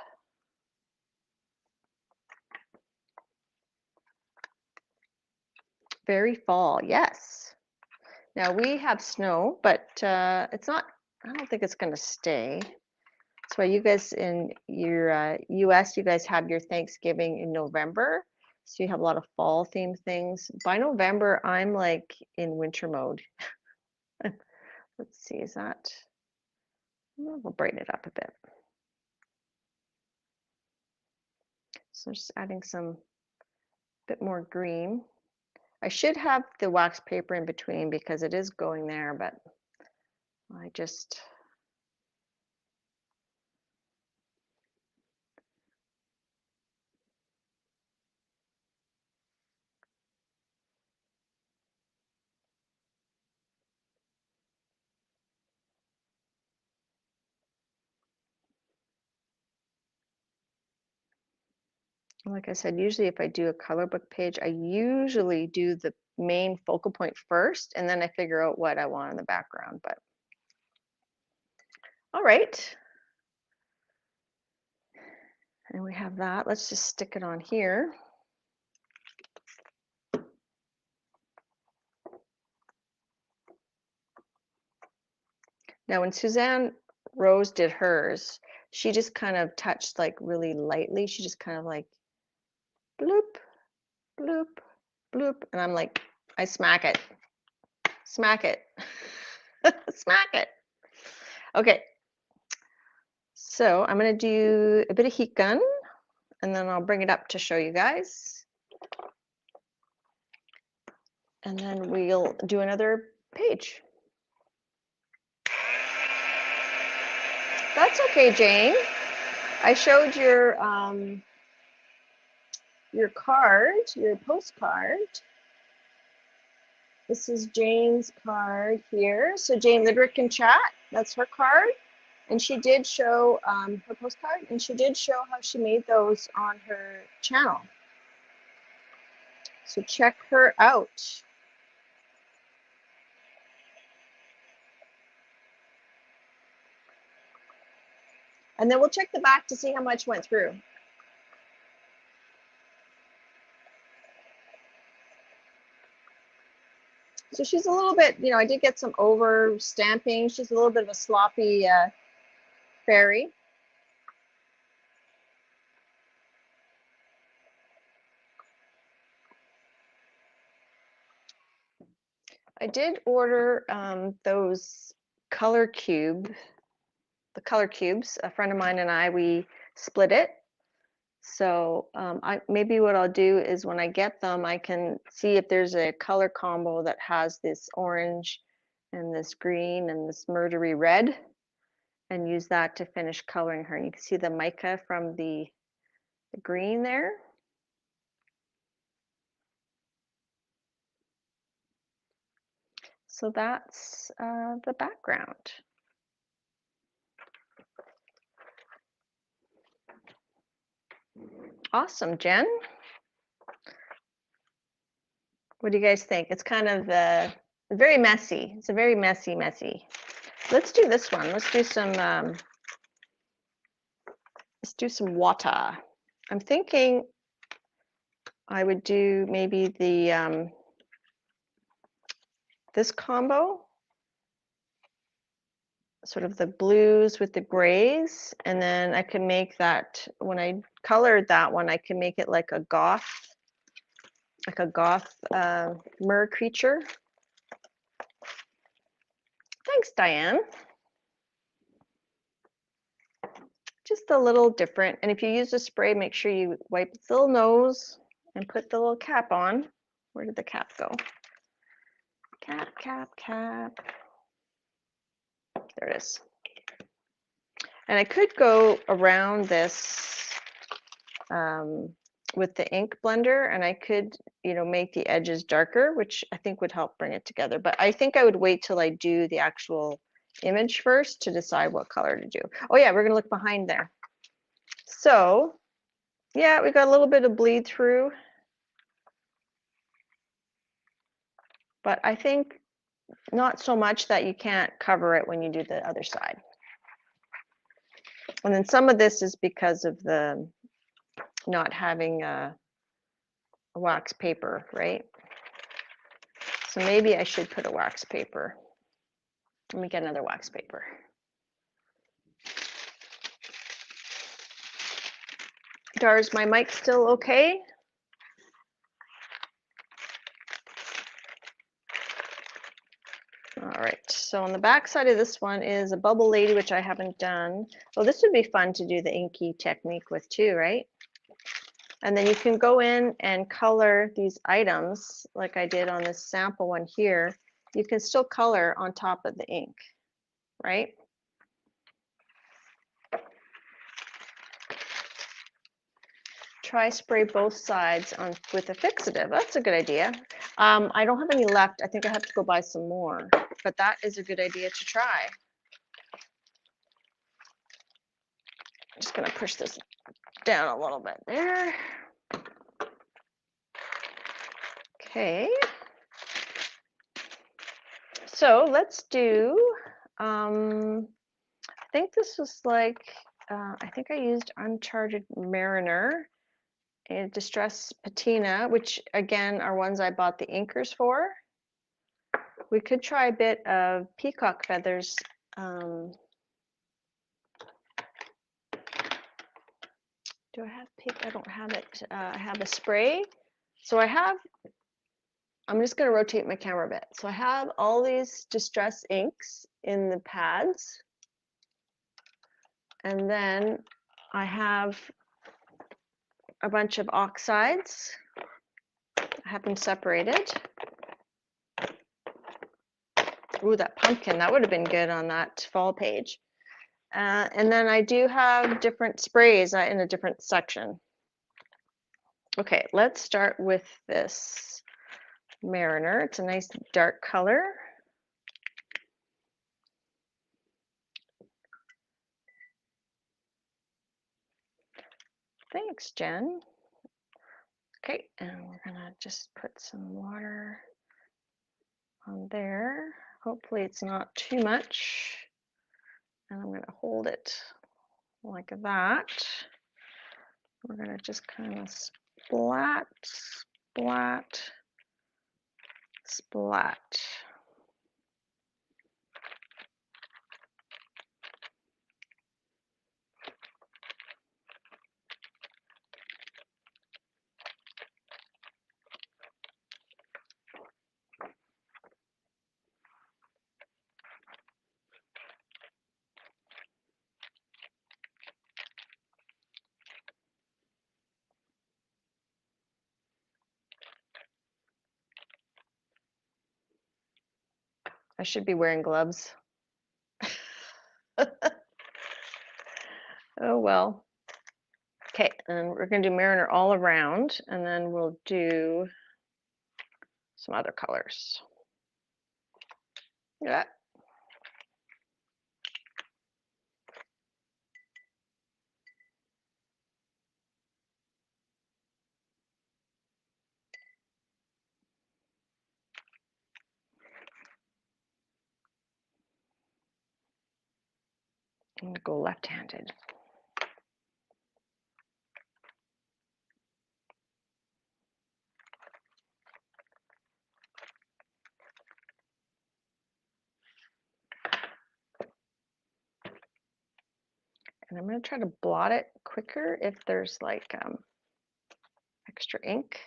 Very fall, yes. Now we have snow, but it's not, I don't think it's going to stay. That's why you guys in your US, you guys have your Thanksgiving in November. So you have a lot of fall themed things. By November, I'm like in winter mode. Let's see, is that, we'll brighten it up a bit. So just adding some bit more green. I should have the wax paper in between because it is going there, but I just, like I said, usually if I do a color book page, I usually do the main focal point first, and then I figure out what I want in the background. But all right. And we have that. Let's just stick it on here. Now, when Suzanne Rose did hers, she just kind of touched like really lightly. She just kind of like bloop, bloop, bloop. And I'm like, I smack it, smack it, smack it. Okay. So I'm going to do a bit of heat gun, and then I'll bring it up to show you guys. And then we'll do another page. That's okay, Jane. I showed your card, your postcard. This is Jane's card here. So Jane Lidrick in chat, that's her card. And she did show her postcard, and she did show how she made those on her channel. So check her out. And then we'll check the back to see how much went through. So she's a little bit, you know, I did get some over stamping. She's a little bit of a sloppy fairy. I did order those color cube, the color cubes. A friend of mine and I, we split it. So maybe what I'll do is when I get them, I can see if there's a color combo that has this orange and this green and this murdery red, and use that to finish coloring her. And you can see the mica from the green there. So that's the background. Awesome, Jen. What do you guys think? It's kind of very messy. It's a very messy. Let's do this one. Let's do some water. I'm thinking I would do maybe the this combo, sort of the blues with the grays, and then I can make that, when I colored that one, I can make it like a goth mer creature. Thanks, Diane. Just a little different. And if you use a spray, make sure you wipe its little nose and put the little cap on. Where did the cap go? Cap, cap, cap. There it is. And I could go around this with the ink blender, and I could, you know, make the edges darker, which I think would help bring it together. But I think I would wait till I do the actual image first to decide what color to do. Oh yeah, we're gonna look behind there. So yeah, we got a little bit of bleed through. but I think not so much that you can't cover it when you do the other side. And then some of this is because of the not having a wax paper, right? So maybe I should put a wax paper. Let me get another wax paper. Dar, is my mic still okay? All right, so on the back side of this one is a bubble lady, which I haven't done. Well, this would be fun to do the inky technique with too, right? And then you can go in and color these items like I did on this sample one here. You can still color on top of the ink, right? Try spray both sides on with a fixative. That's a good idea. I don't have any left. I think I have to go buy some more, but that is a good idea to try. I'm just gonna push this down a little bit there. Okay. So let's do, I think this was like, I think I used Uncharted Mariner and Distress Patina, which again are ones I bought the inkers for. We could try a bit of Peacock Feathers. Do I have pink? I don't have it. I have a spray. So I'm just going to rotate my camera a bit. So I have all these Distress inks in the pads. And then I have a bunch of oxides. I have them separated. Ooh, that pumpkin, that would have been good on that fall page. And then I do have different sprays in a different section. Okay, let's start with this Mariner. It's a nice dark color. Thanks, Jen. Okay, and we're gonna just put some water on there. Hopefully it's not too much. And I'm gonna hold it like that. We're gonna just kind of splat, splat, splat. I should be wearing gloves. Oh well. Okay, and we're gonna do Mariner all around, and then we'll do some other colors. Yeah. I'm gonna go left-handed. And I'm going to try to blot it quicker if there's like extra ink,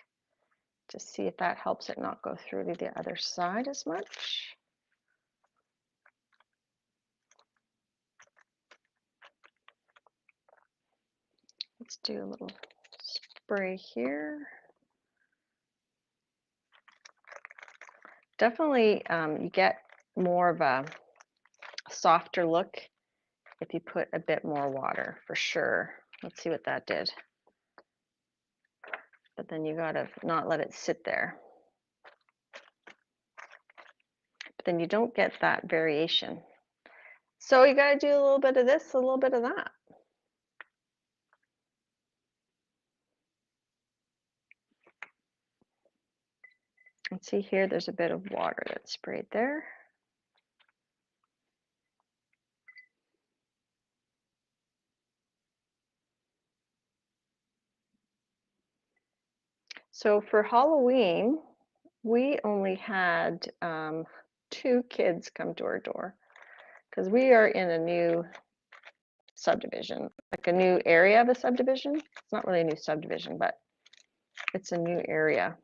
to see if that helps it not go through to the other side as much. Let's do a little spray here. Definitely you get more of a softer look if you put a bit more water, for sure. Let's see what that did. But then you gotta not let it sit there. But then you don't get that variation. So you gotta do a little bit of this, a little bit of that. See here, there's a bit of water that's sprayed there. So for Halloween, we only had 2 kids come to our door because we are in a new subdivision, like a new area of a subdivision. It's not really a new subdivision, but it's a new area.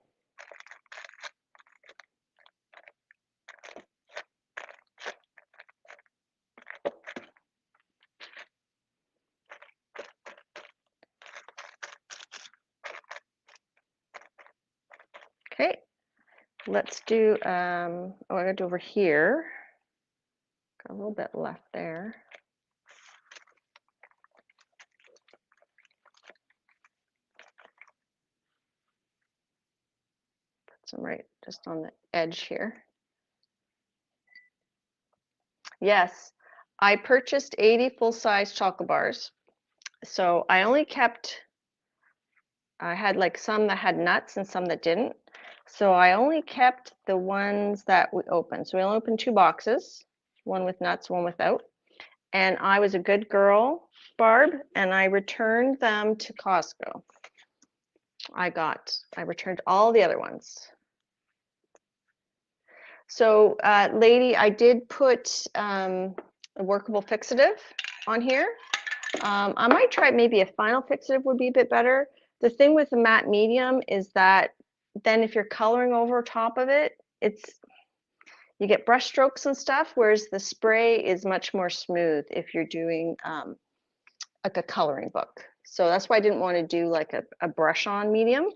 Okay, let's do, oh, I got to do over here. Got a little bit left there. Put some right just on the edge here. Yes, I purchased 80 full-size chocolate bars. So I only kept, I had like some that had nuts and some that didn't. So I only kept the ones that we opened. So we only opened 2 boxes, one with nuts, one without. And I was a good girl, Barb, and I returned them to Costco. I returned all the other ones. So, lady, I did put a workable fixative on here. I might try maybe a final fixative would be a bit better. The thing with the matte medium is that then if you're coloring over top of it, you get brush strokes and stuff, whereas the spray is much more smooth if you're doing like a coloring book. So that's why I didn't want to do like a brush on medium.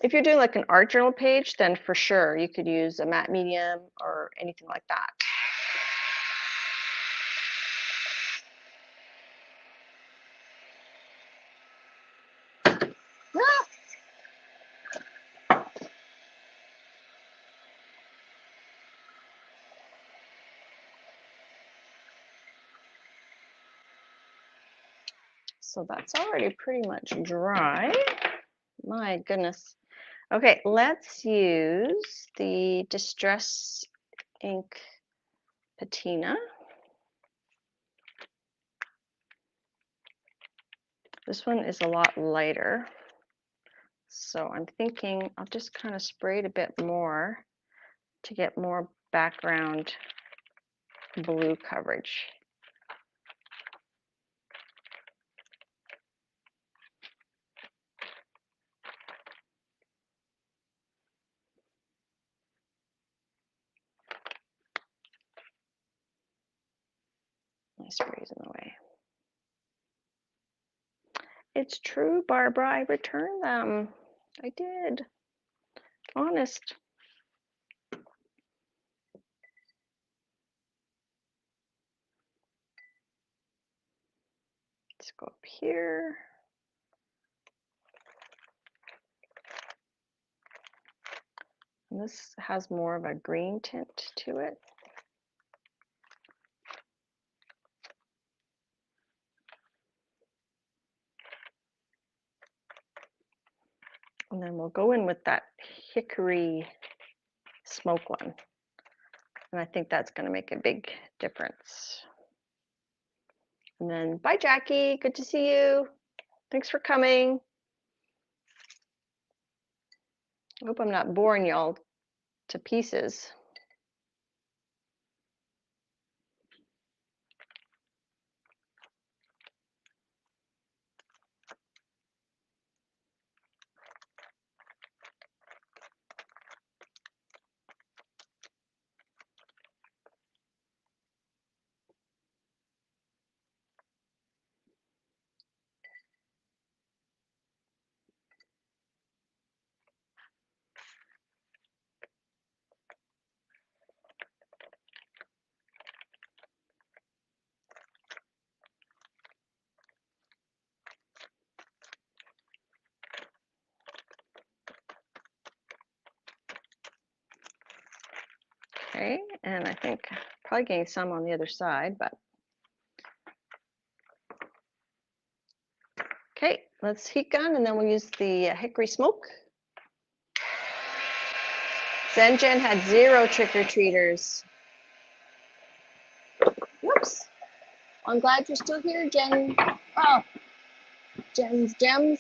If you're doing like an art journal page, then for sure you could use a matte medium or anything like that. So that's already pretty much dry. My goodness. Okay, let's use the Distress Ink Patina. This one is a lot lighter. So I'm thinking I'll just kind of spray it a bit more to get more background blue coverage. My spray's in the way. It's true, Barbara. I returned them. I did. Honest. Let's go up here. And this has more of a green tint to it. And then we'll go in with that hickory smoke one. And I think that's going to make a big difference. And then, bye, Jackie. Good to see you. Thanks for coming. I hope I'm not boring y'all to pieces. Okay, and I think probably getting some on the other side, but okay, let's heat gun and then we'll use the hickory smoke. Zen Jen had 0 trick-or-treaters. Whoops. I'm glad you're still here, Jen. Oh, Jen's Gems.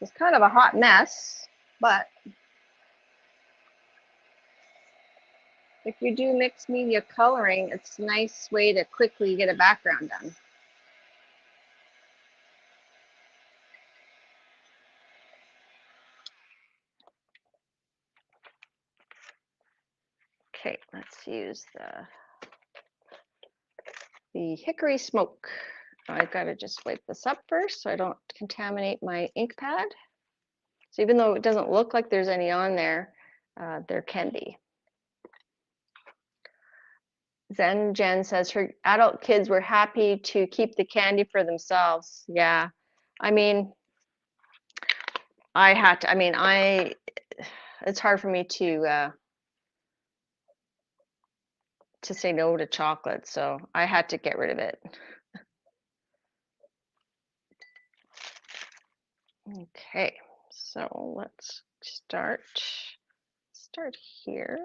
It's kind of a hot mess, but if you do mixed media coloring, it's a nice way to quickly get a background done. Okay, let's use the hickory smoke. I've got to just wipe this up first so I don't contaminate my ink pad. So even though it doesn't look like there's any on there, there can be. Zen Jen says her adult kids were happy to keep the candy for themselves. Yeah, I mean, I had to, I mean, it's hard for me to say no to chocolate, so I had to get rid of it. Okay, so let's start here.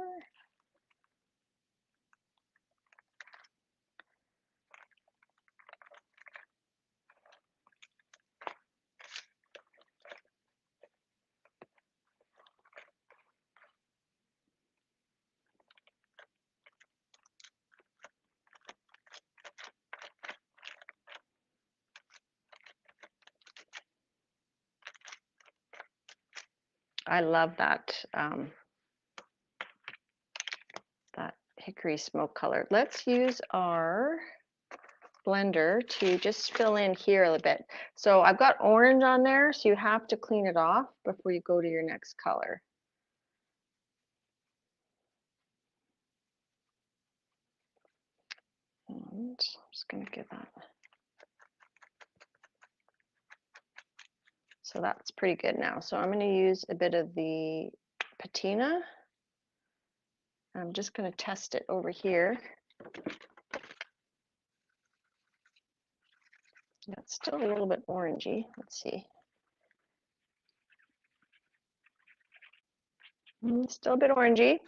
I love that that hickory smoke color. Let's use our blender to just fill in here a little bit. So I've got orange on there, so you have to clean it off before you go to your next color. And I'm just going to give that. So that's pretty good now. So I'm going to use a bit of the patina. I'm just going to test it over here. Yeah, it's still a little bit orangey. Let's see. Still a bit orangey.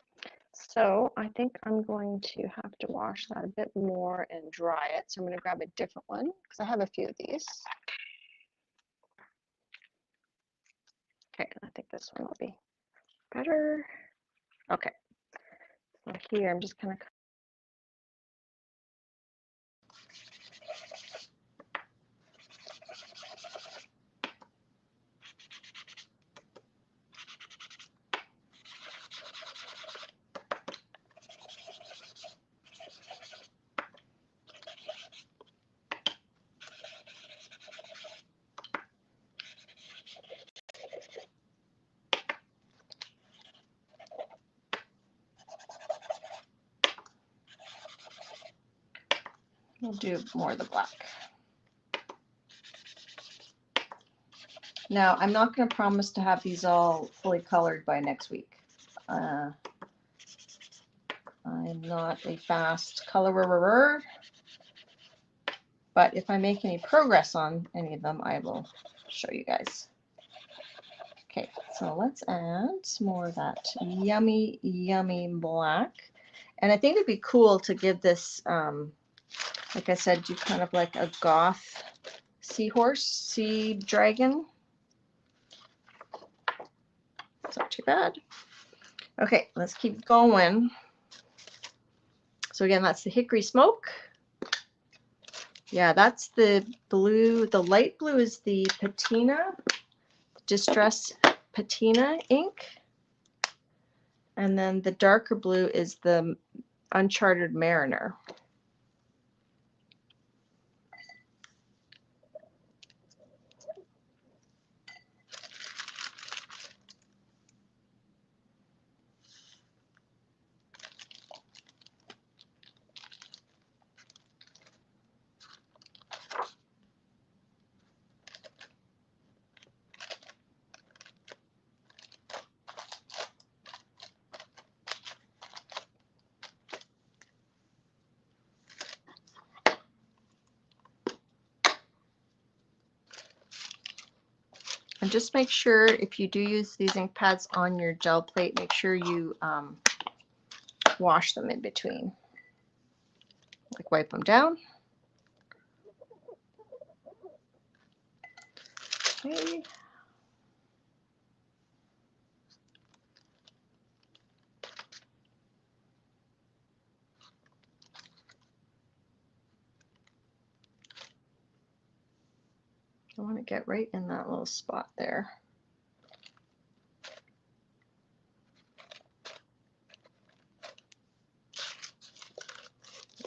So I think I'm going to have to wash that a bit more and dry it. So I'm going to grab a different one because I have a few of these. Okay, I think this one will be better. Okay, so here I'm just kind of we'll do more of the black. Now, I'm not going to promise to have these all fully colored by next week. I'm not a fast colorer, but if I make any progress on any of them, I will show you guys. Okay, so let's add some more of that yummy, yummy black. And I think it'd be cool to give this, like I said, do kind of like a goth seahorse, sea dragon. It's not too bad. Okay, let's keep going. So again, that's the hickory smoke. Yeah, that's the blue. The light blue is the patina, distress patina ink. And then the darker blue is the Uncharted Mariner. And just make sure if you do use these ink pads on your gel plate, make sure you wash them in between. Like wipe them down. Okay. I want to get right in that little spot there.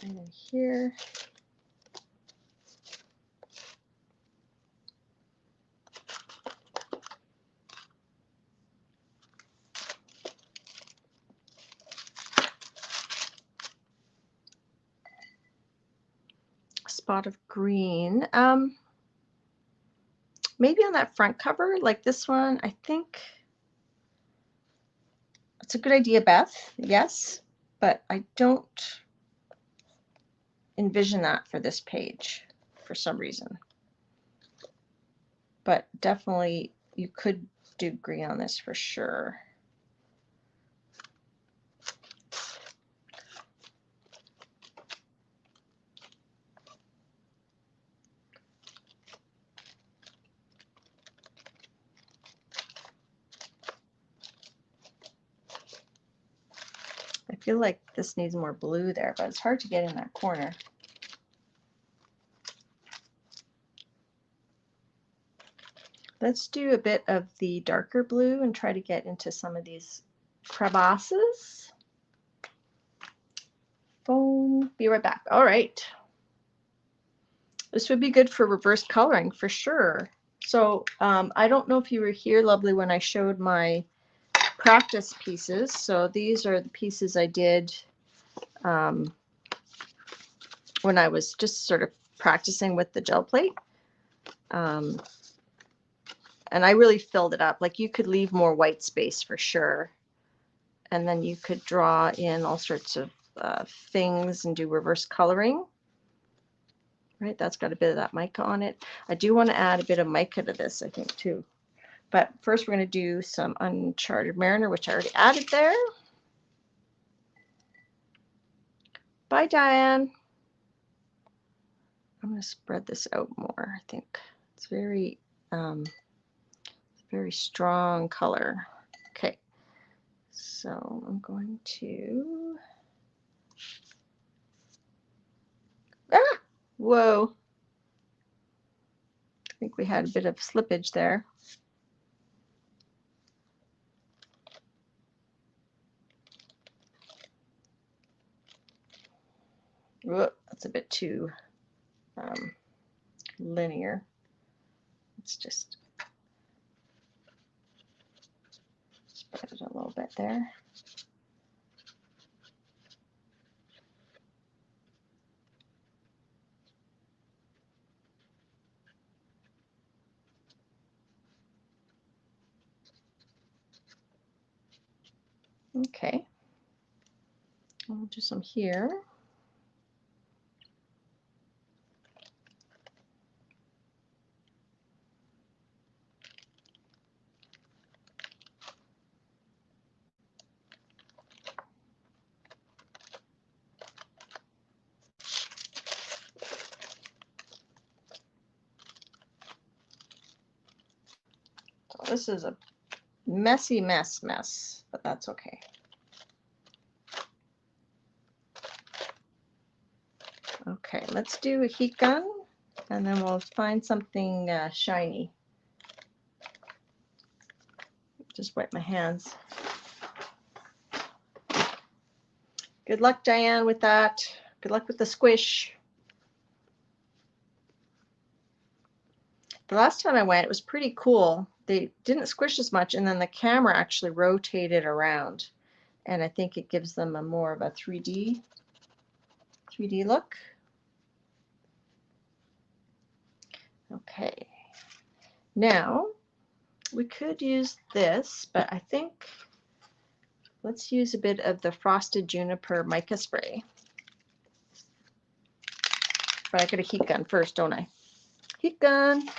Right in here. Spot of green. Maybe on that front cover, like this one, I think it's a good idea, Beth. Yes, but I don't envision that for this page for some reason. But definitely you could do green on this for sure. I feel like this needs more blue there, but it's hard to get in that corner. Let's do a bit of the darker blue and try to get into some of these crevasses. Boom. Be right back. All right. This would be good for reverse coloring for sure. So I don't know if you were here, lovely, when I showed my practice pieces. So these are the pieces I did when I was just sort of practicing with the gel plate. And I really filled it up. Like you could leave more white space for sure. And then you could draw in all sorts of things and do reverse coloring. Right, that's got a bit of that mica on it. I do want to add a bit of mica to this, I think, too. But first we're going to do some Uncharted Mariner, which I already added there. Bye, Diane. I'm going to spread this out more, I think. It's very strong color. Okay, so I'm going to... Ah! Whoa. I think we had a bit of slippage there. Whoa, that's a bit too linear. Let's just spread it a little bit there. Okay, I'll do some here. So this is a messy mess, but that's okay. Okay, let's do a heat gun, and then we'll find something shiny. Just wipe my hands. Good luck, Diane, with that. Good luck with the squish. The last time I went, it was pretty cool. They didn't squish as much, and then the camera actually rotated around. And I think it gives them a more of a 3D look. Okay. Now, we could use this, but I think let's use a bit of the Frosted Juniper mica spray. But I got a heat gun first, don't I? Heat gun.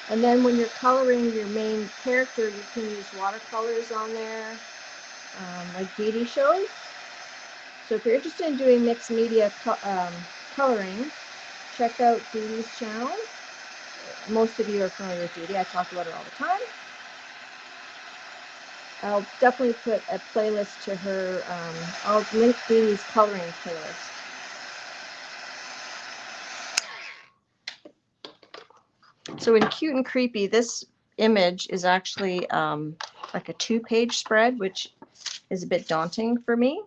And then when you're coloring your main character, you can use watercolors on there, like Dede shows. So if you're interested in doing mixed media coloring, check out Dede's channel. Most of you are familiar with Dede. I talk about her all the time. I'll definitely put a playlist to her. I'll link Dede's coloring playlist. So in Cute and Creepy, this image is actually like a 2-page spread, which is a bit daunting for me.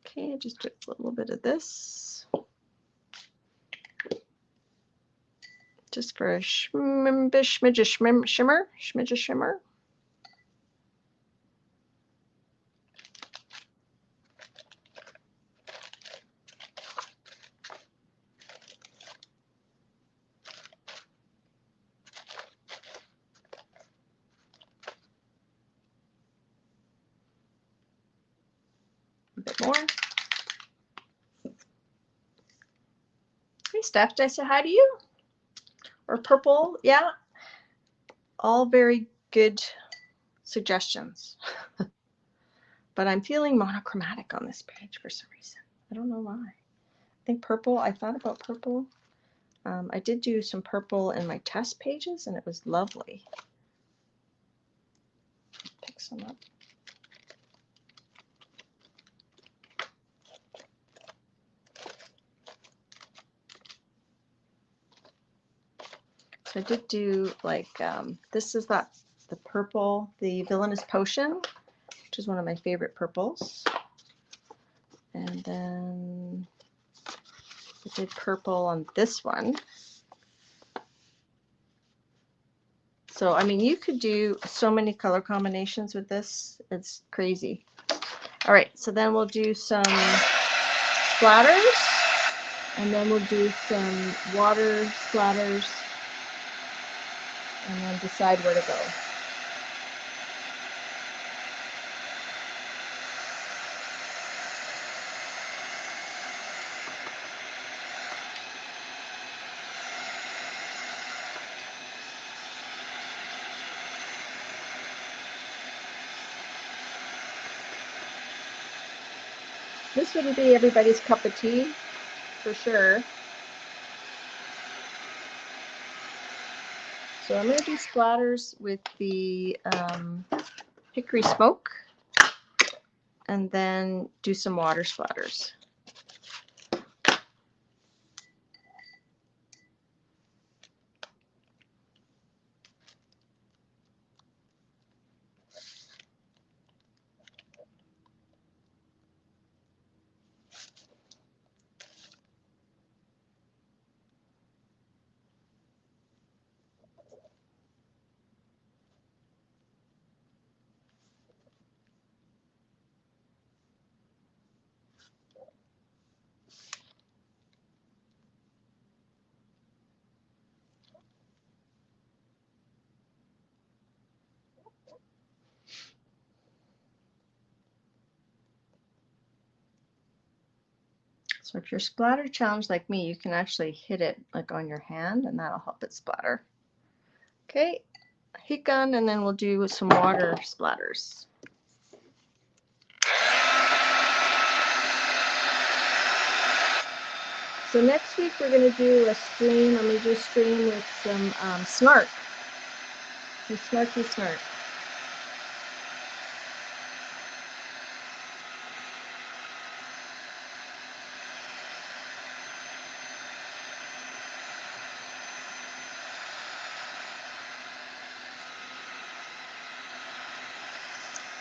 Okay, I just took a little bit of this. Just for a smidge shimmer. A bit more. Hey, Steph, did I say hi to you? Or purple? Yeah. All very good suggestions. But I'm feeling monochromatic on this page for some reason. I don't know why. I think purple, I thought about purple. I did do some purple in my test pages and it was lovely. Pick some up. So I did do like, this is the purple, the Villainous Potion, which is one of my favorite purples. And then I did purple on this one. So, I mean, you could do so many color combinations with this. It's crazy. All right, so then we'll do some splatters, and then we'll do some water splatters, and then decide where to go. This wouldn't be everybody's cup of tea, for sure. So I'm going to do splatters with the hickory smoke, and then do some water splatters. So if you're splatter challenged like me, you can actually hit it like on your hand and that'll help it splatter. Okay, heat gun, and then we'll do some water splatters. So next week we're going to do a stream. I'm going to do a stream with some snark. Some snarky snark.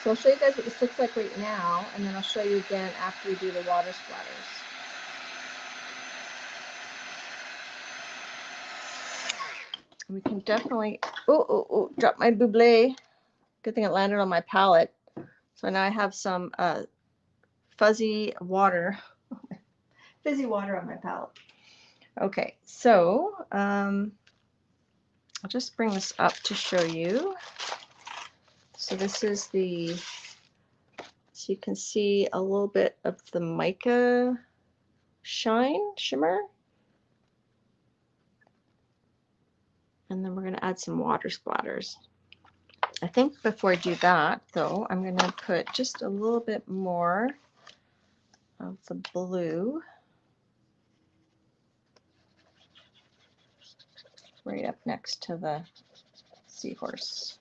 So I'll show you guys what this looks like right now, and then I'll show you again after we do the water splatters. We can definitely, drop my buble. Good thing it landed on my palette. So now I have some fuzzy water, fizzy water on my palette. Okay, so I'll just bring this is So you can see a little bit of the mica shimmer. And then we're going to add some water splatters. I think before I do that, though, I'm going to put just a little bit more of the blue right up next to the seahorse.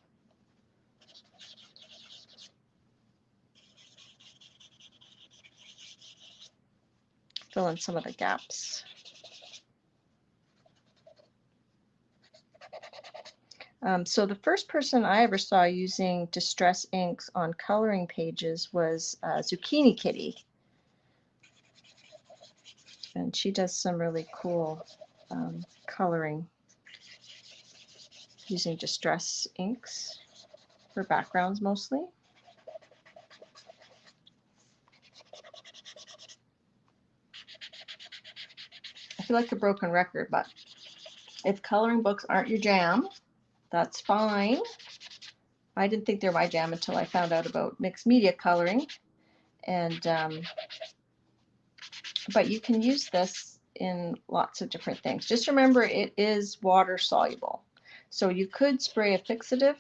Fill in some of the gaps. So the first person I ever saw using distress inks on coloring pages was Zucchini Kitty. And she does some really cool coloring using distress inks for backgrounds mostly. I feel like a broken record, but if coloring books aren't your jam, that's fine. I didn't think they were my jam until I found out about mixed media coloring. And but you can use this in lots of different things. Just remember, it is water soluble. So you could spray a fixative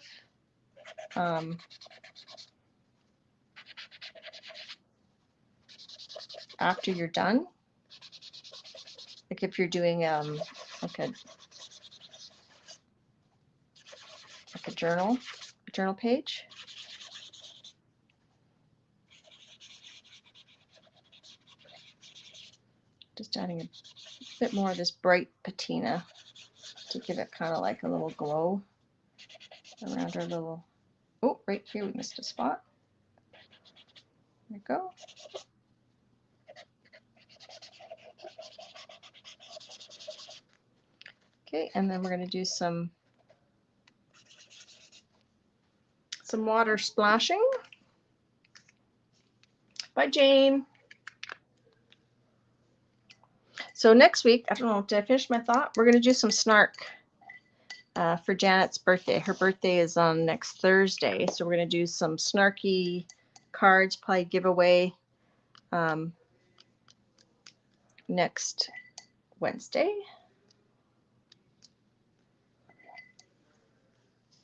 after you're done. Like if you're doing like a journal page. Just adding a bit more of this bright patina to give it kind of like a little glow around our little, oh, right here we missed a spot. There we go. Okay, and then we're going to do some water splashing. Bye, Jane. So next week, I don't know, did I finish my thought? We're going to do some snark for Janet's birthday. Her birthday is on next Thursday, so we're going to do some snarky cards, probably giveaway next Wednesday.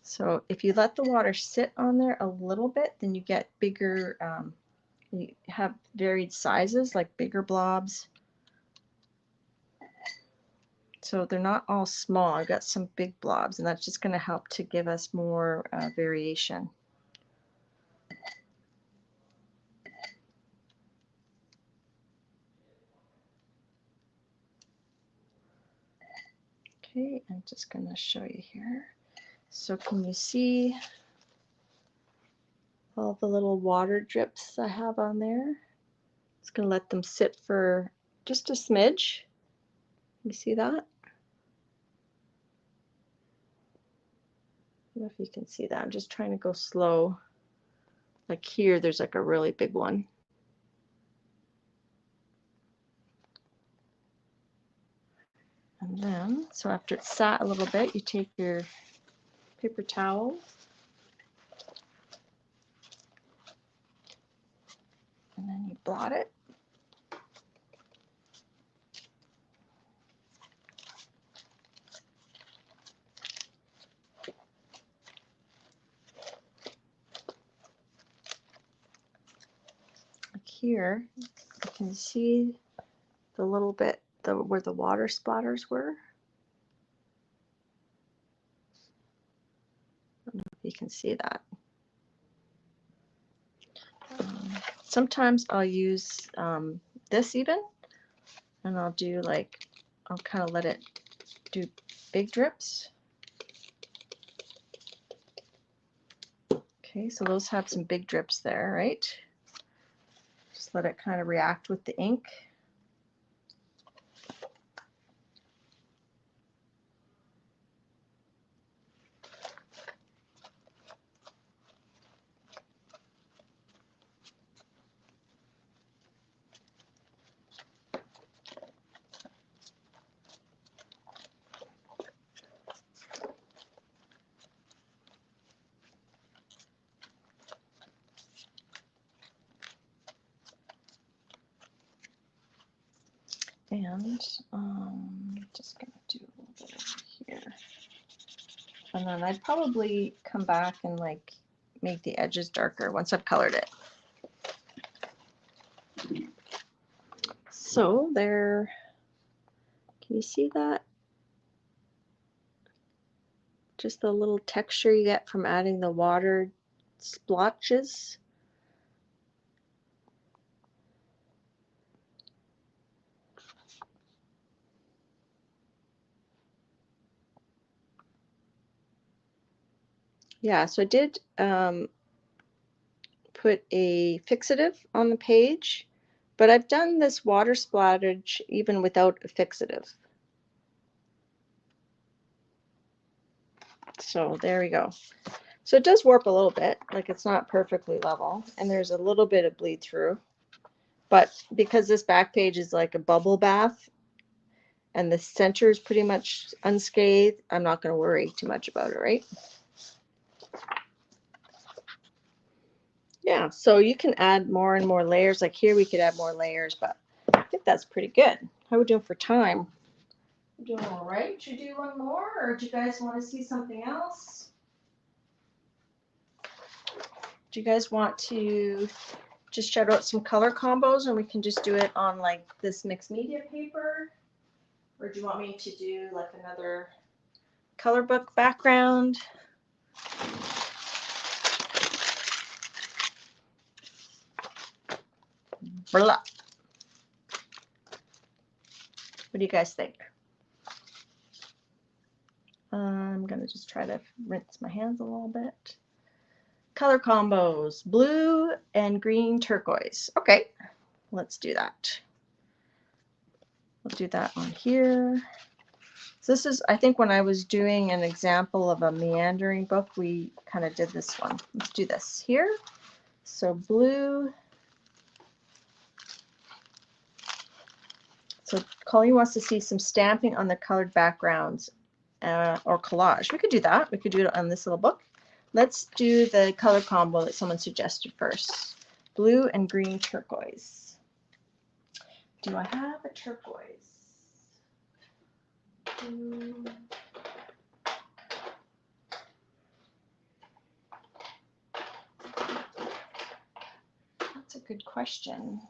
So if you let the water sit on there a little bit, then you get bigger, you have varied sizes, like bigger blobs. So they're not all small. I've got some big blobs, and that's just going to help to give us more variation. Okay, I'm just going to show you here. So can you see all the little water drips I have on there? Just going to let them sit for just a smidge. You see that? I don't know if you can see that. I'm just trying to go slow. Like here, there's like a really big one. And then, so after it's sat a little bit, you take your paper towel and then you blot it. Like here, you can see the little bit where the water splatters were. I don't know if you can see that. Sometimes I'll use this even, and I'll do like, I'll kind of let it do big drips. Okay, so those have some big drips there, right? Just let it kind of react with the ink. And just gonna do a little bit over here. And then I'd probably come back and like make the edges darker once I've colored it. So there, can you see that? Just the little texture you get from adding the water splotches. Yeah, so I did put a fixative on the page, but I've done this water splattage even without a fixative. So there we go. So it does warp a little bit, like it's not perfectly level, and there's a little bit of bleed through. But because this back page is like a bubble bath and the center is pretty much unscathed, I'm not going to worry too much about it, right? Yeah, so you can add more and more layers. Like here we could add more layers, but I think that's pretty good. How are we doing for time? We're doing all right. Should we do one more, or do you guys want to see something else? Do you guys want to just shout out some color combos and we can just do it on like this mixed media paper? Or do you want me to do like another color book background? Blah. What do you guys think? I'm gonna just try to rinse my hands a little bit. Color combos, blue and green turquoise. Okay, let's do that. We'll do that on here. So this is, I think when I was doing an example of a meandering book, we kind of did this one. Let's do this here. So blue. So Colleen wants to see some stamping on the colored backgrounds or collage. We could do that. We could do it on this little book. Let's do the color combo that someone suggested first. Blue and green turquoise. Do I have a turquoise? That's a good question.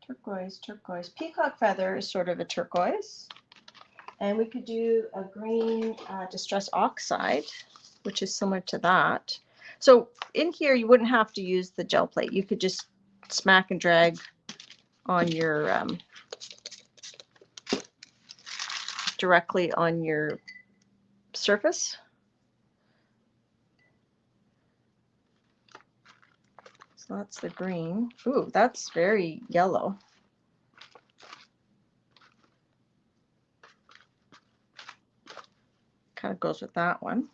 Turquoise, turquoise. Peacock feather is sort of a turquoise. And we could do a green distress oxide, which is similar to that. So in here, you wouldn't have to use the gel plate. You could just smack and drag on your, directly on your surface. So that's the green. Ooh, that's very yellow. Kind of goes with that one.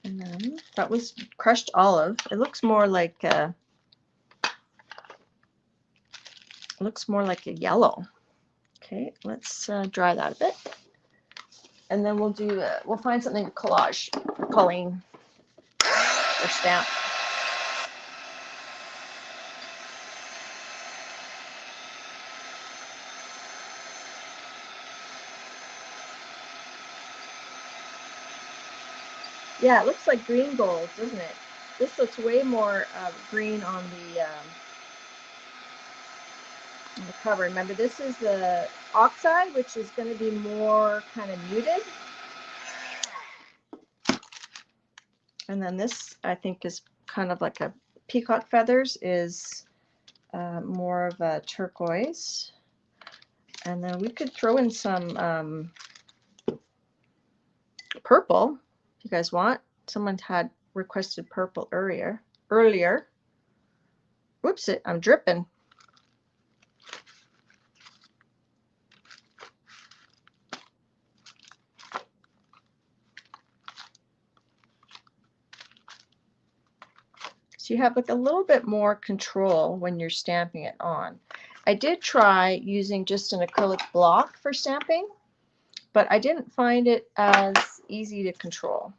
And then that was crushed olive. It looks more like a, yellow. Okay, let's dry that a bit. And then we'll do, we'll find something to collage, Colleen, or stamp. Yeah, it looks like green gold, doesn't it? This looks way more green on the cover. Remember, this is the oxide, which is going to be more kind of muted. And then this, I think, is kind of like a peacock feathers, is more of a turquoise. And then we could throw in some purple, if you guys want. Someone had requested purple earlier. Whoops, I'm dripping. So you have like a little bit more control when you're stamping it on. I did try using just an acrylic block for stamping, but I didn't find it as easy to control.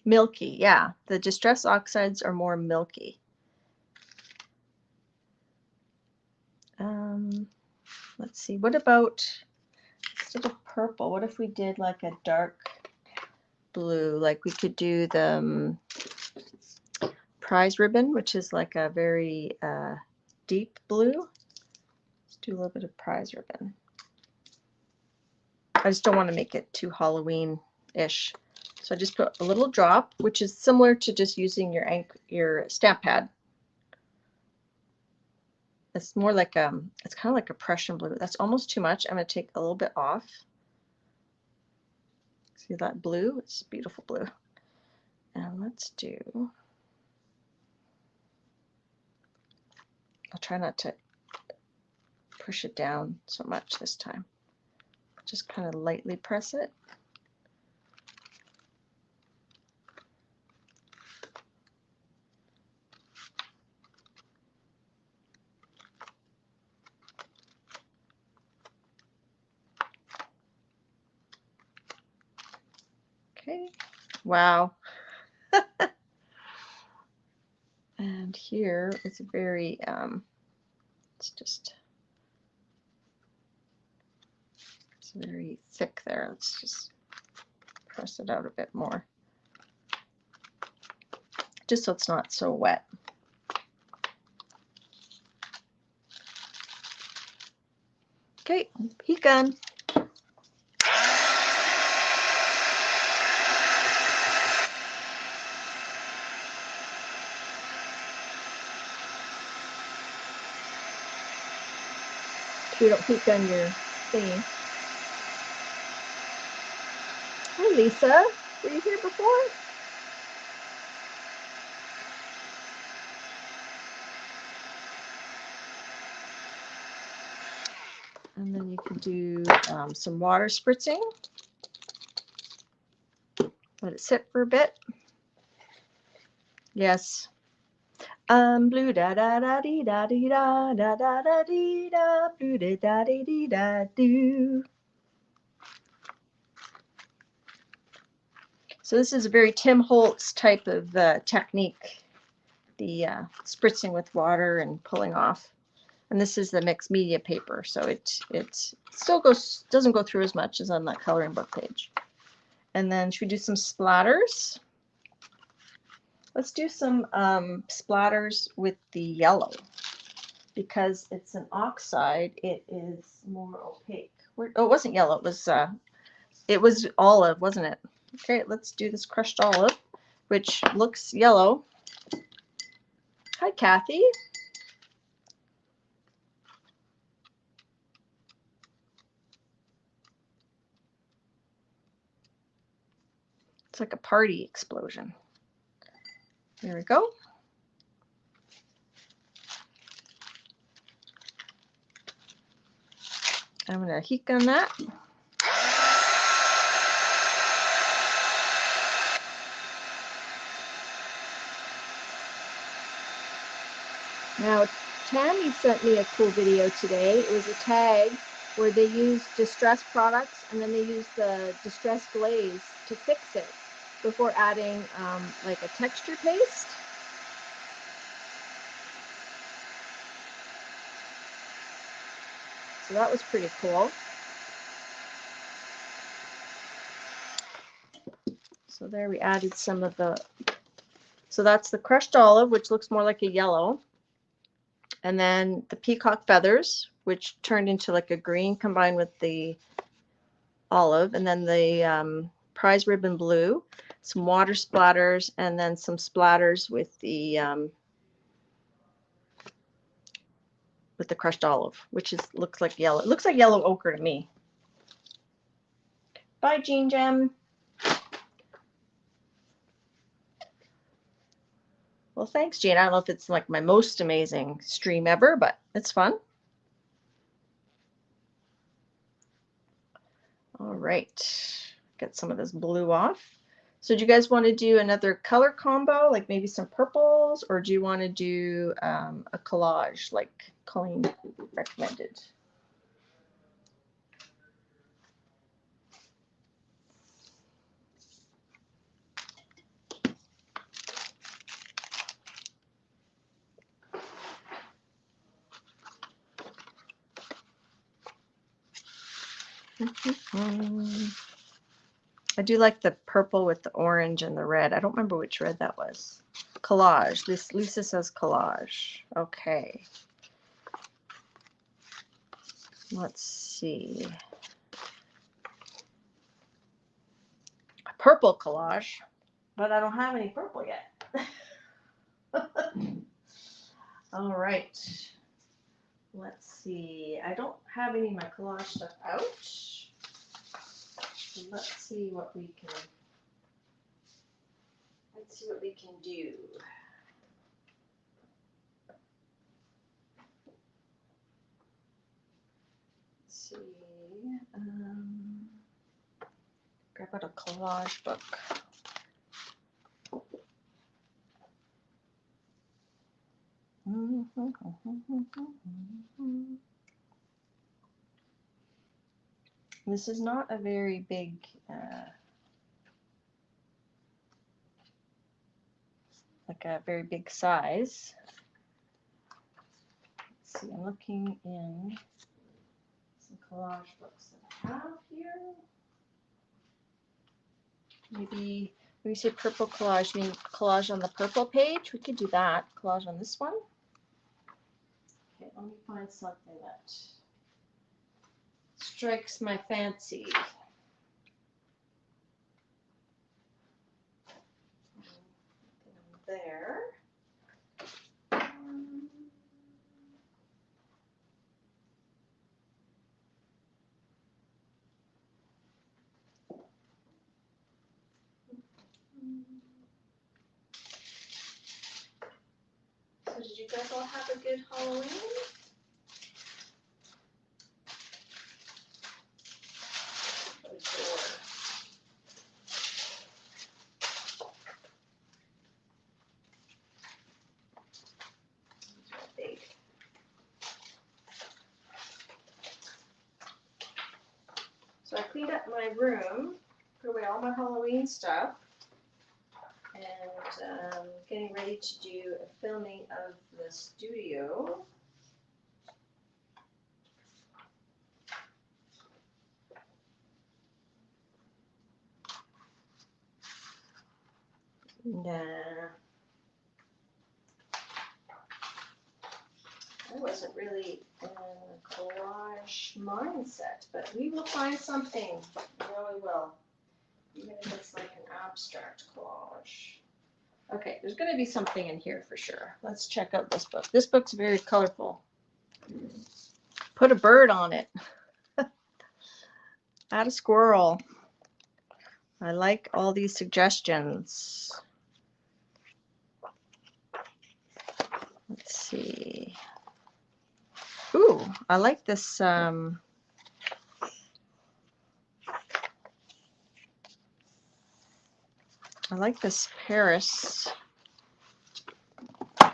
Milky, yeah. The Distress Oxides are more milky. Let's see, what about, instead of purple, what if we did like a dark blue? Like we could do the Prize Ribbon, which is like a very deep blue. Let's do a little bit of Prize Ribbon. I just don't want to make it too Halloween-ish. So I just put a little drop, which is similar to just using your stamp pad. It's more like it's kind of like a Prussian blue. That's almost too much. I'm going to take a little bit off. See that blue? It's beautiful blue. And let's do, I'll try not to push it down so much this time. Just kind of lightly press it. Okay, wow. And here it's very, it's very thick there. Let's just press it out a bit more. Just so it's not so wet. Okay, heat gun. You don't heat gun your thingy. Hi, Lisa. Were you here before? And then you can do some water spritzing. Let it sit for a bit. Yes. Blue da da da dee da dee da da da da dee da blue da da dee dee da do. So this is a very Tim Holtz type of technique, the spritzing with water and pulling off. And this is the mixed media paper, so it still doesn't go through as much as on that coloring book page. And then should we do some splatters? Let's do some splatters with the yellow. Because it's an oxide, it is more opaque. Oh, it wasn't yellow, it was olive, wasn't it? Okay, let's do this crushed olive, which looks yellow. Hi, Kathy. It's like a party explosion. There we go. I'm going to heat gun that. Now, Tammy sent me a cool video today. It was a tag where they used distress products and then they used the distress glaze to fix it before adding like a texture paste. So that was pretty cool. So there we added some of the, so that's the crushed olive, which looks more like a yellow. And then the peacock feathers, which turned into like a green combined with the olive. And then the prize ribbon blue, some water splatters, and then some splatters with the crushed olive, which looks like yellow. It looks like yellow ochre to me. Bye, Jean Gem. Well, thanks, Jean. I don't know if it's like my most amazing stream ever, but it's fun. All right, get some of this blue off. So do you guys want to do another color combo, like maybe some purples, or do you want to do a collage like Colleen recommended? I do like the purple with the orange and the red. I don't remember which red that was. Collage. Lisa says collage. Okay. Let's see. A purple collage, but I don't have any purple yet. All right. Let's see. I don't have any of my collage stuff out. Let's see what we can. Let's see what we can do. Let's see. Grab out a collage book. This is not a very big like a very big size. Let's see, I'm looking in some collage books that I have here. Maybe when you say purple collage, you mean collage on the purple page? We could do that. Collage on this one. Okay, let me find something that strikes my fancy. There. So did you guys all have a good Halloween? So I cleaned up my room, put away all my Halloween stuff, and getting ready to do a filming of the studio. And, I wasn't really in a collage mindset, but we will find something. You know we will. Even if it's like an abstract collage. Okay, there's going to be something in here for sure. Let's check out this book. This book's very colorful. Put a bird on it. Add a squirrel. I like all these suggestions. Let's see. Ooh, I like this. I like this Paris.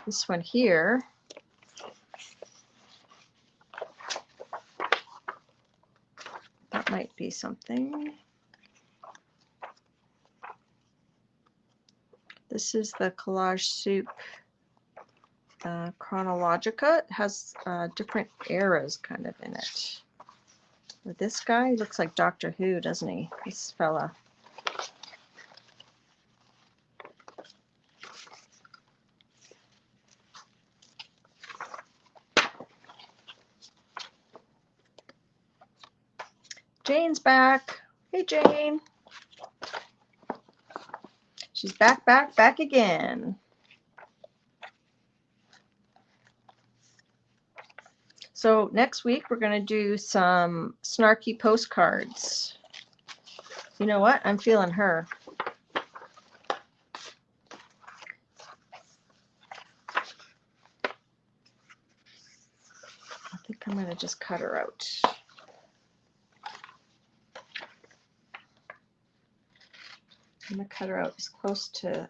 This one here. That might be something. This is the Collage Soup Chronological. It has different eras kind of in it. But this guy looks like Doctor Who, doesn't he? This fella. Jane's back. Hey, Jane. She's back again. So next week we're going to do some snarky postcards. You know what? I'm feeling her. I think I'm going to just cut her out. I'm going to cut her out as close to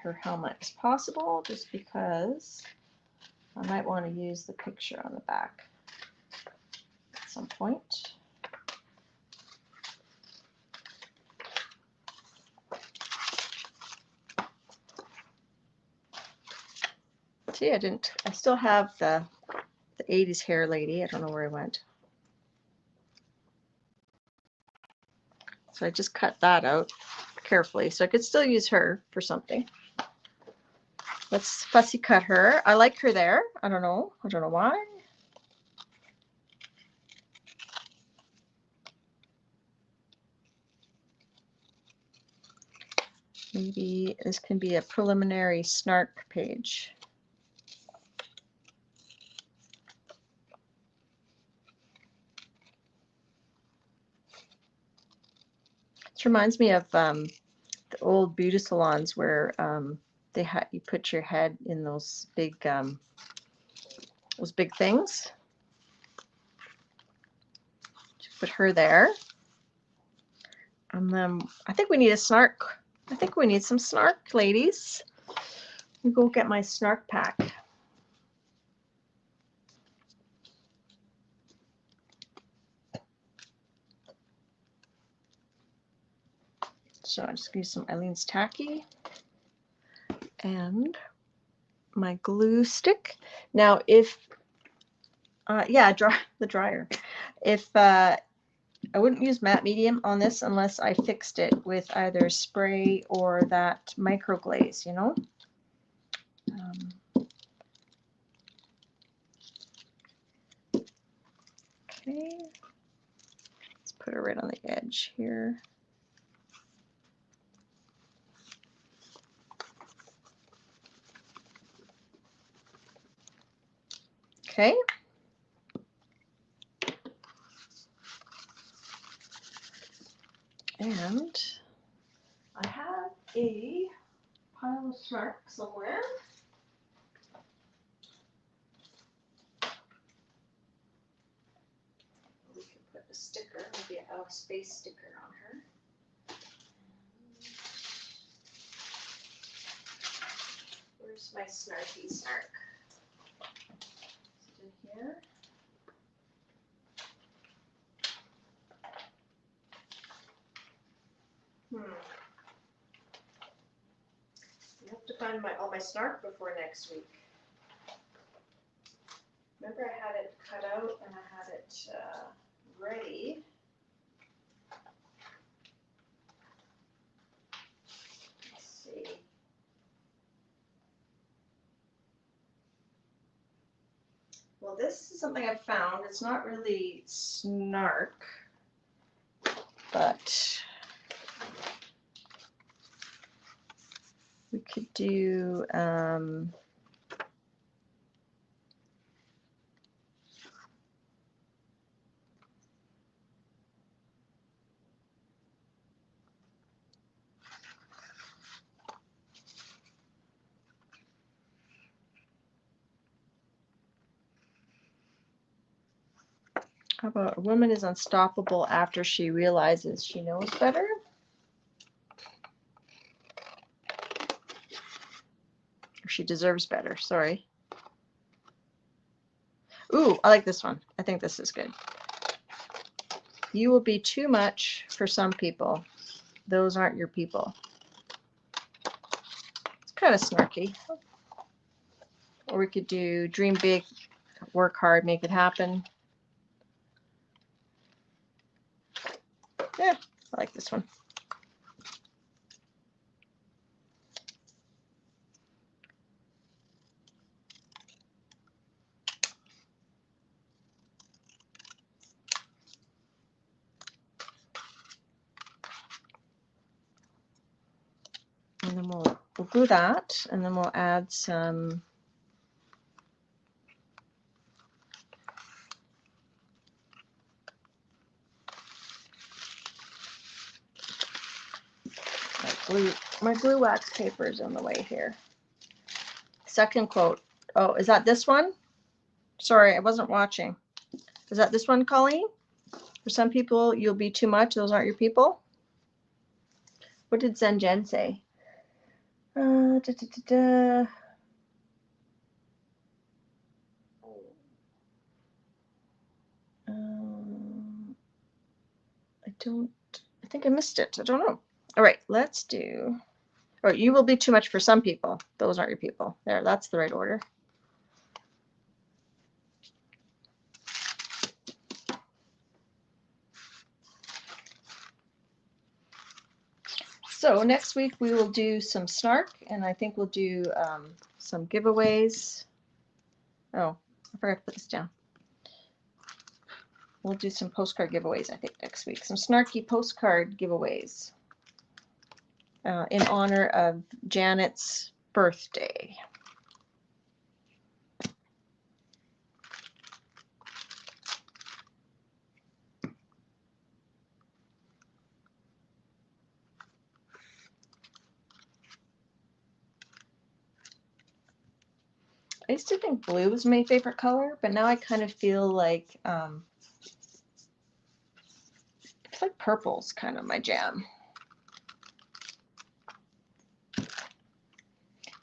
her helmet as possible, just because I might want to use the picture on the back at some point. See, I still have the 80s hair lady. I don't know where he went. So I just cut that out carefully. So I could still use her for something. Let's fussy cut her. I like her there. I don't know. I don't know why. Maybe this can be a preliminary snark page. This reminds me of the old beauty salons where they had you put your head in those big things. Put her there, and then I think we need a snark. I think we need some snark, ladies. Let me go get my snark pack. So I'm just going to use some Eileen's Tacky and my glue stick. Now, if the dryer. If I wouldn't use matte medium on this unless I fixed it with either spray or that micro glaze, you know. Okay, let's put it right on the edge here. Okay. And I have a pile of snark somewhere. We can put a sticker, maybe a out of space sticker on her. Where's my snarky snark? Is it in here? I have to find all my snark before next week. Remember, I had it cut out and I had it ready. Let's see. Well, this is something I've found. It's not really snark, but we could do how about a woman is unstoppable after she realizes she knows better? Or she deserves better, sorry. Ooh, I like this one. I think this is good. You will be too much for some people. Those aren't your people. It's kind of snarky. Or we could do dream big, work hard, make it happen. Yeah, I like this one. And then we'll glue that, and then we'll add some my glue wax paper is on the way here. Second quote. Oh, is that this one? Sorry, I wasn't watching. Is that this one, Colleen? For some people, you'll be too much. Those aren't your people. What did Zen Jen say? I think I missed it. I don't know. All right, let's do. Or you will be too much for some people. Those aren't your people. There, that's the right order. So next week we will do some snark, and I think we'll do some giveaways. Oh, I forgot to put this down. We'll do some postcard giveaways, I think, next week. Some snarky postcard giveaways in honor of Janet's birthday. I used to think blue was my favorite color, but now I kind of feel like it's like purple's kind of my jam.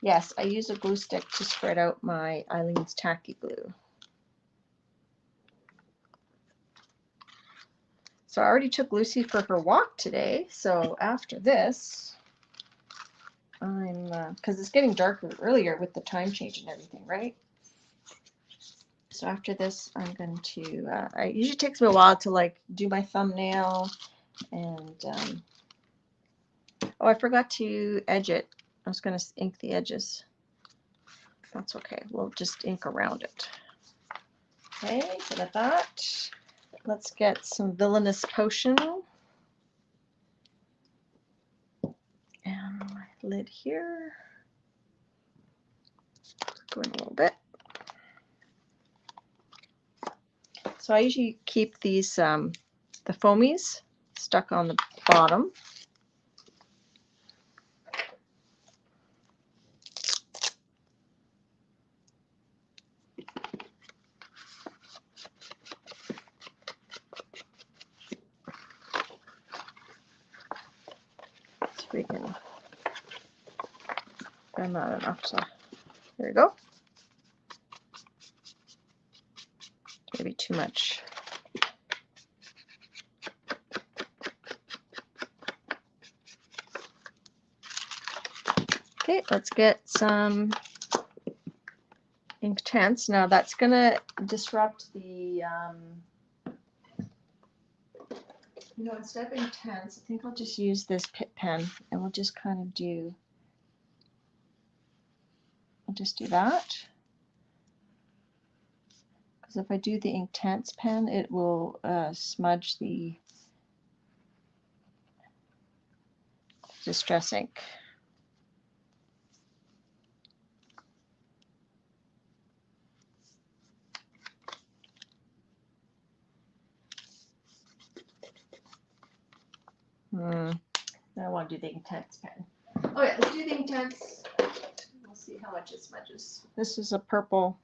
Yes, I use a glue stick to spread out my Eileen's Tacky Glue. So I already took Lucy for her walk today, so after this, because it's getting darker earlier with the time change and everything, right? So after this, I'm going to, it usually takes me a while to like do my thumbnail and, oh, I forgot to edge it. I was going to ink the edges. That's okay. We'll just ink around it. Okay, so with that, let's get some Villainous Potion. And my lid here. Go in a little bit. So I usually keep these, the foamies stuck on the bottom. We can bend that enough, so there we go. Maybe too much. Okay, let's get some Inktense. Now that's gonna disrupt the, you know, instead of Inktense, I think I'll just use this Pit pen and we'll just kind of do, I'll just do that. Because if I do the Inktense pen, it will smudge the Distress ink. I don't want to do the Inktense pen. Oh yeah, let's do the Inktense. We'll see how much it smudges. This is a purple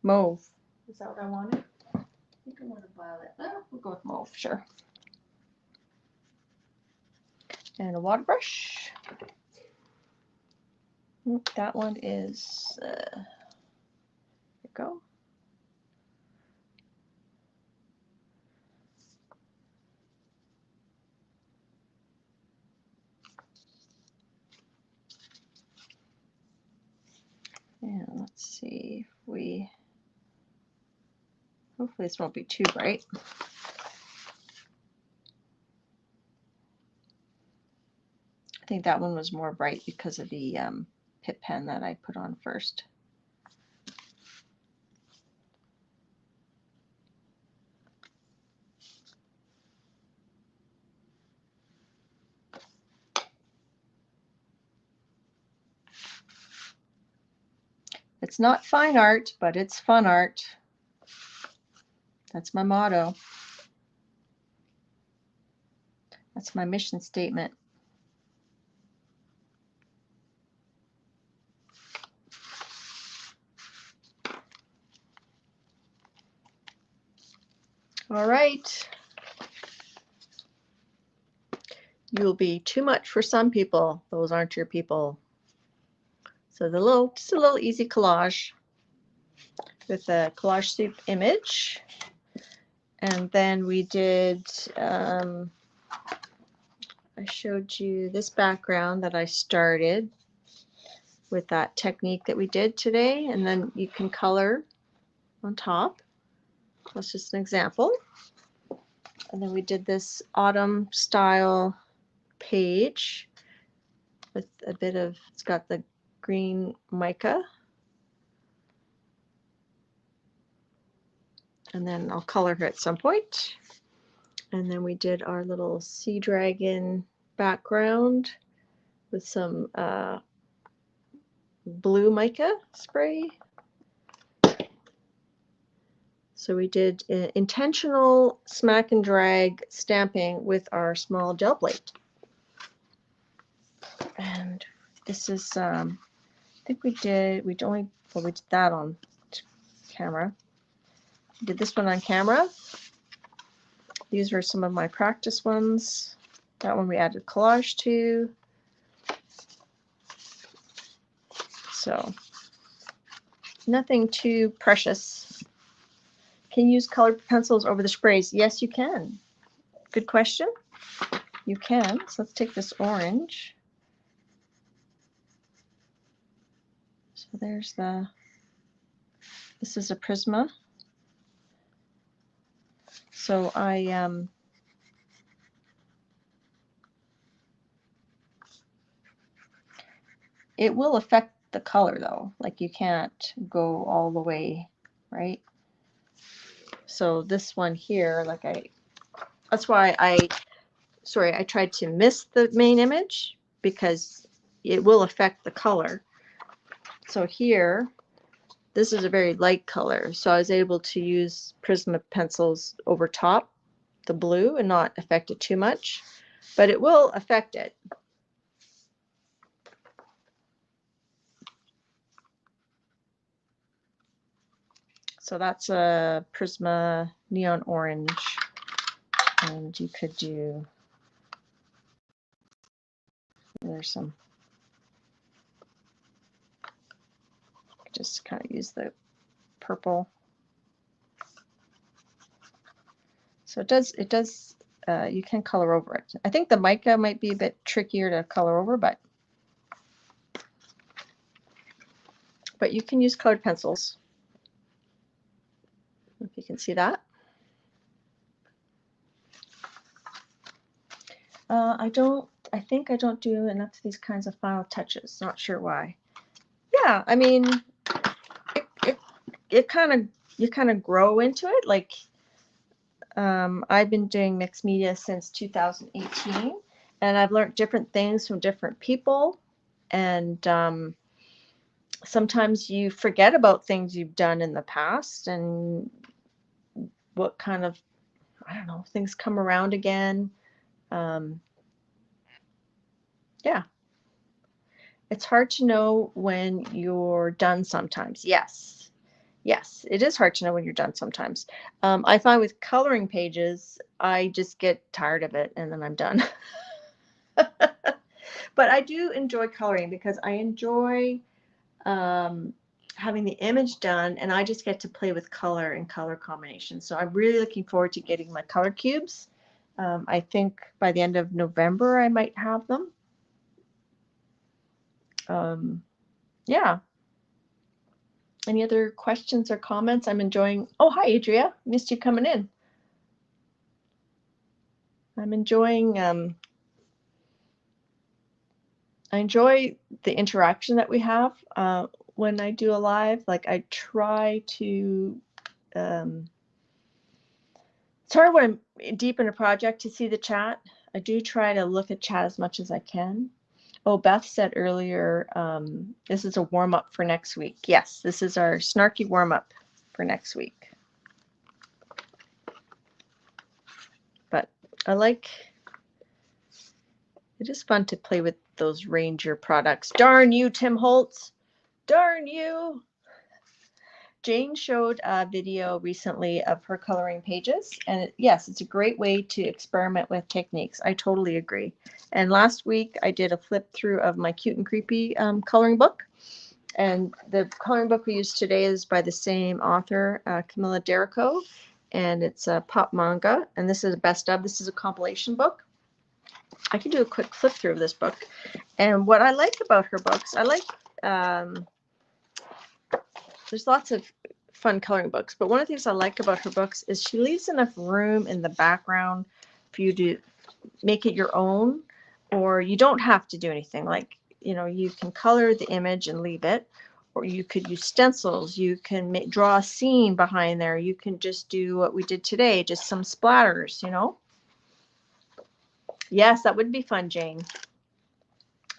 mauve. Is that what I wanted? I think I want a violet. Oh, we'll go with mauve, sure. And a water brush. That one is, there you go. And let's see if we, hopefully this won't be too bright. I think that one was more bright because of the Pit pen that I put on first. It's not fine art, but it's fun art. That's my motto. That's my mission statement. All right. You'll be too much for some people. Those aren't your people. So just a little easy collage with a Collage Soup image. And then we did, I showed you this background that I started with that technique that we did today. And then you can color on top. That's just an example. And then we did this autumn style page with a bit of, it's got the green mica. And then I'll color her at some point. And then we did our little sea dragon background with some blue mica spray. So we did intentional smack and drag stamping with our small gel plate. And this is, I think we did that on camera. We did this one on camera. These were some of my practice ones. That one we added collage to. So nothing too precious. Can you use colored pencils over the sprays? Yes, you can. Good question. You can. So let's take this orange. So there's this is a Prisma. So it will affect the color though. Like you can't go all the way, right? So this one here, that's why I tried to miss the main image because it will affect the color. So here, this is a very light color. So I was able to use Prisma pencils over top the blue and not affect it too much, but it will affect it. So that's a Prisma neon orange, and you could do, there's some, just kind of use the purple. So it does, you can color over it. I think the mica might be a bit trickier to color over, but you can use colored pencils. If you can see that. I think I don't do enough of these kinds of final touches. Not sure why. Yeah, I mean, you kind of grow into it. Like, I've been doing mixed media since 2018, and I've learned different things from different people. And sometimes you forget about things you've done in the past and what kind of, I don't know, things come around again. Yeah. It's hard to know when you're done sometimes. Yes. Yes, it is hard to know when you're done sometimes. I find with coloring pages, I just get tired of it and then I'm done. But I do enjoy coloring because I enjoy having the image done, and I just get to play with color and color combinations. So I'm really looking forward to getting my color cubes. I think by the end of November, I might have them. Yeah. Any other questions or comments? I'm enjoying. Oh, hi, Adria. Missed you coming in. I'm enjoying. I enjoy the interaction that we have when I do a live. Like I try to. It's hard when I'm deep in a project to see the chat. I do try to look at chat as much as I can. Oh, Beth said earlier, this is a warm-up for next week. Yes, this is our snarky warm-up for next week. But I like, it is fun to play with those Ranger products. Darn you, Tim Holtz. Darn you. Jane showed a video recently of her coloring pages, and yes, it's a great way to experiment with techniques. I totally agree. And last week I did a flip through of my Cute and Creepy coloring book, and the coloring book we used today is by the same author, Camilla Derico, and it's a pop manga, and this is a best of. This is a compilation book. I can do a quick flip through of this book, and what I like about her books, I like there's lots of fun coloring books, but one of the things I like about her books is she leaves enough room in the background for you to make it your own, or you don't have to do anything. Like you know, you can color the image and leave it, or you could use stencils. You can draw a scene behind there. You can just do what we did today, just some splatters, you know. Yes, that would be fun, Jane.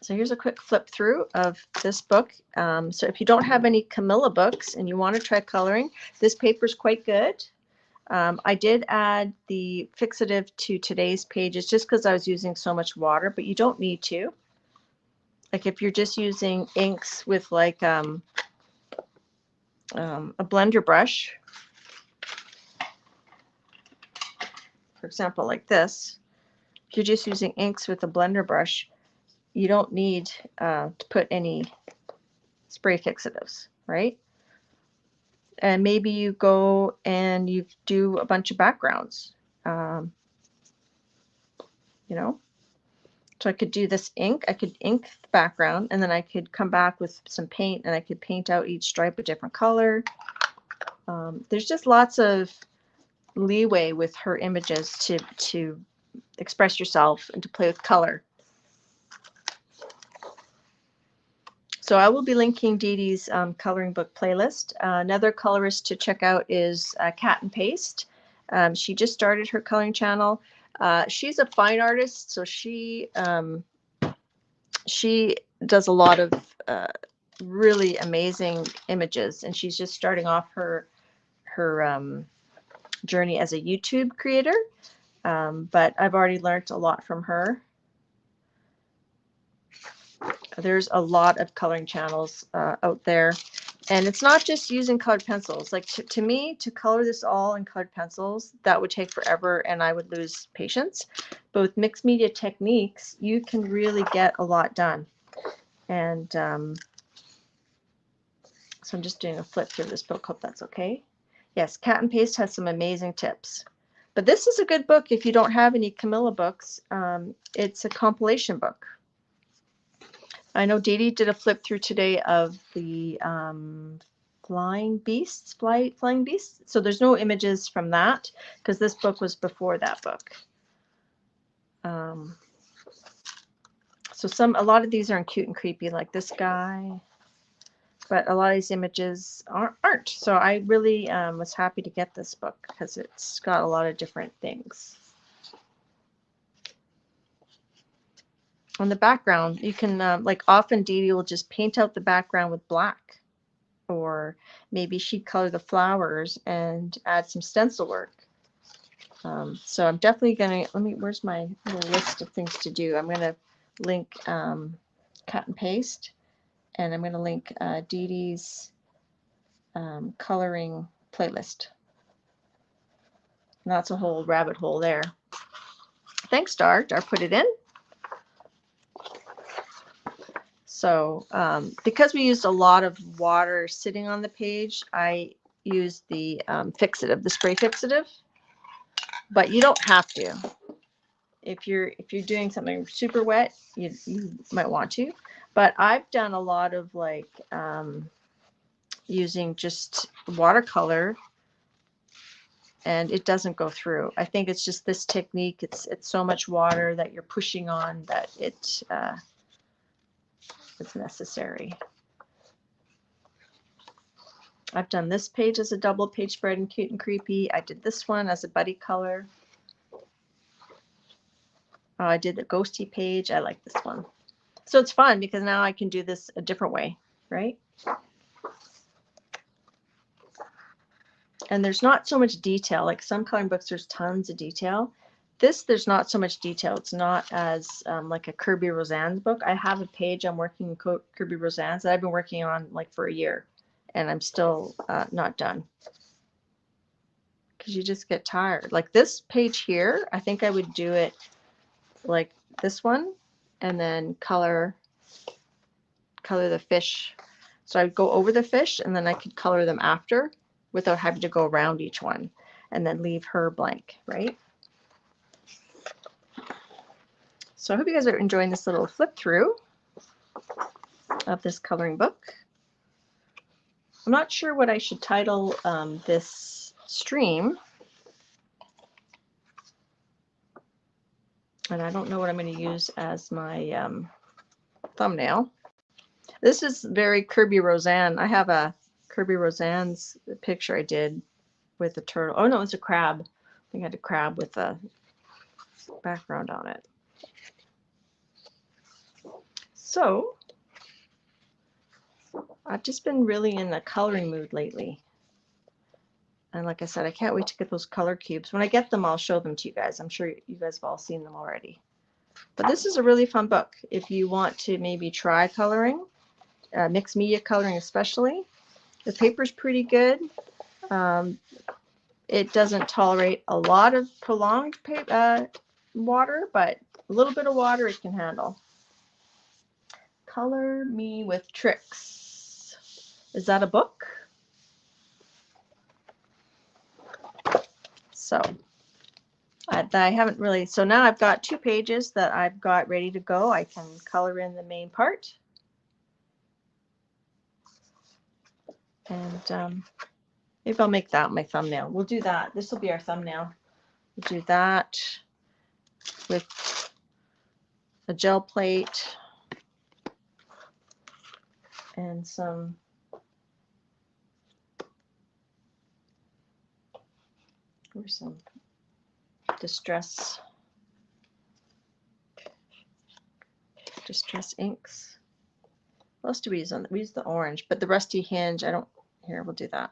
So here's a quick flip through of this book. So if you don't have any Camilla books and you want to try coloring, this paper is quite good. I did add the fixative to today's pages just because I was using so much water, but you don't need to. Like if you're just using inks with like a blender brush, for example, like this, if you're just using inks with a blender brush, you don't need to put any spray fixatives, right? And maybe you go and you do a bunch of backgrounds, you know. So I could do this ink, I could ink the background, and then I could come back with some paint and I could paint out each stripe a different color. There's just lots of leeway with her images to express yourself and to play with color. So I will be linking Dede's coloring book playlist. Another colorist to check out is Cat and Paste. She just started her coloring channel. She's a fine artist, so she does a lot of really amazing images, and she's just starting off her journey as a YouTube creator. But I've already learned a lot from her. There's a lot of coloring channels out there, and it's not just using colored pencils. Like to me, to color this all in colored pencils, that would take forever and I would lose patience. But with mixed media techniques, you can really get a lot done. And so I'm just doing a flip through this book. Hope that's okay. Yes, Cat and Paste has some amazing tips. But this is a good book if you don't have any Camilla books. It's a compilation book. I know Dede did a flip through today of the flying beasts. So there's no images from that because this book was before that book. So a lot of these are cute and creepy, like this guy, but a lot of these images aren't. So I really was happy to get this book because it's got a lot of different things. On the background, you can like often Dede will just paint out the background with black, or maybe she'd color the flowers and add some stencil work. So I'm definitely gonna where's my little list of things to do? I'm gonna link Cut and Paste, and I'm gonna link Dede's coloring playlist. And that's a whole rabbit hole there. Thanks, Dar. Dar put it in. So because we used a lot of water sitting on the page, I used the fixative, the spray fixative, but you don't have to. If you're doing something super wet, you might want to. But I've done a lot of like using just watercolor, and it doesn't go through. I think it's just this technique. It's so much water that you're pushing on that it's necessary. I've done this page as a double page spread and cute and creepy. I did this one as a buddy color. I did the ghosty page. I like this one. So it's fun because now I can do this a different way, right? And there's not so much detail. Like some coloring books, there's tons of detail. This, there's not so much detail. It's not as like a Kirby Roseanne's book. I have a page I'm working in Kirby Roseanne's that I've been working on like for a year, and I'm still not done. Because you just get tired. Like this page here, I think I would do it like this one, and then color the fish. So I'd go over the fish, and then I could color them after without having to go around each one, and then leave her blank, right? So I hope you guys are enjoying this little flip through of this coloring book. I'm not sure what I should title this stream. And I don't know what I'm going to use as my thumbnail. This is very Kirby Roseanne. I have a Kirby Roseanne's picture I did with a turtle. Oh no, it's a crab. I think I had a crab with a background on it. So I've just been really in a coloring mood lately. And like I said, I can't wait to get those color cubes. When I get them, I'll show them to you guys. I'm sure you guys have all seen them already. But this is a really fun book. If you want to maybe try coloring, mixed media coloring especially. The paper's pretty good. It doesn't tolerate a lot of prolonged water, but a little bit of water it can handle. Color Me with Tricks. Is that a book? So I haven't really, so now I've got 2 pages that I've got ready to go. I can color in the main part. And maybe I'll make that my thumbnail. We'll do that. This will be our thumbnail. We'll do that with a gel plate and some distress inks. What else do we use on? We use the orange, but the rusty hinge. I don't. Here, we'll do that.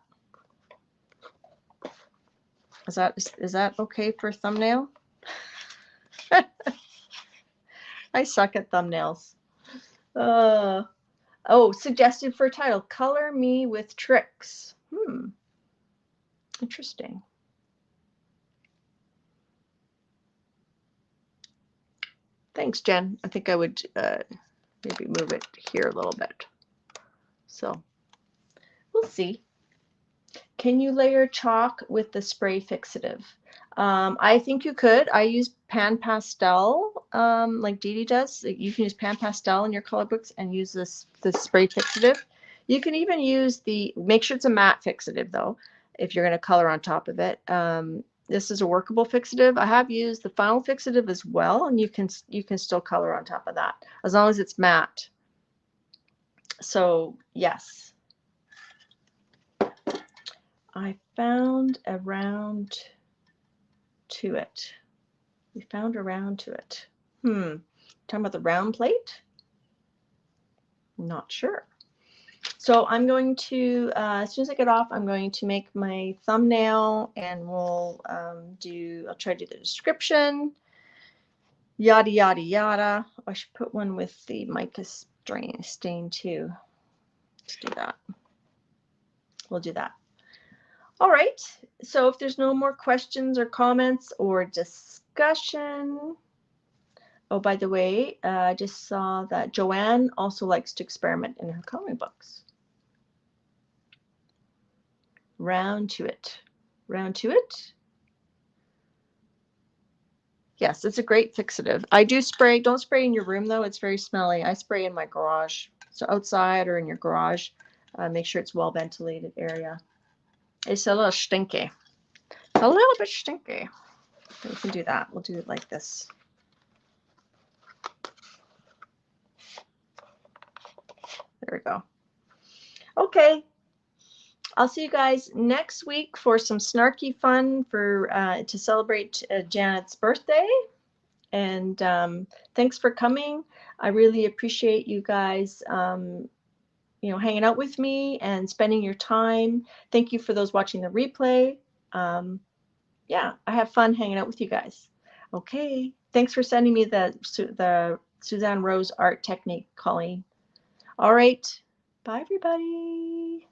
Is that okay for a thumbnail? I suck at thumbnails. Oh, suggested for a title: Color Me with Tricks. Interesting. Thanks, Jen. I think I would maybe move it here a little bit. So we'll see. Can you layer chalk with the spray fixative? I think you could. I use pan pastel, like Dede does. You can use pan pastel in your color books and use the spray fixative. You can even use make sure it's a matte fixative though, if you're going to color on top of it. This is a workable fixative. I have used the final fixative as well, and you can still color on top of that as long as it's matte. So yes. I found a round to it. We found a round to it. Talking about the round plate? Not sure. So I'm going to, as soon as I get off, I'm going to make my thumbnail, and we'll I'll try to do the description, yada, yada, yada. I should put one with the mica stain too. Let's do that. We'll do that. All right, so if there's no more questions or comments or discussion. Oh, by the way, I just saw that Joanne also likes to experiment in her coloring books. Round to it. Round to it. Yes, it's a great fixative. I do spray. Don't spray in your room, though. It's very smelly. I spray in my garage. So outside or in your garage, make sure it's well ventilated area. It's a little stinky. A little bit stinky. We can do that. We'll do it like this. There we go. Okay. I'll see you guys next week for some snarky fun to celebrate Janet's birthday. And thanks for coming. I really appreciate you guys hanging out with me and spending your time. Thank you for those watching the replay. Yeah, I have fun hanging out with you guys. Okay, thanks for sending me the Suzanne Rose art technique, Colleen. All right, bye everybody.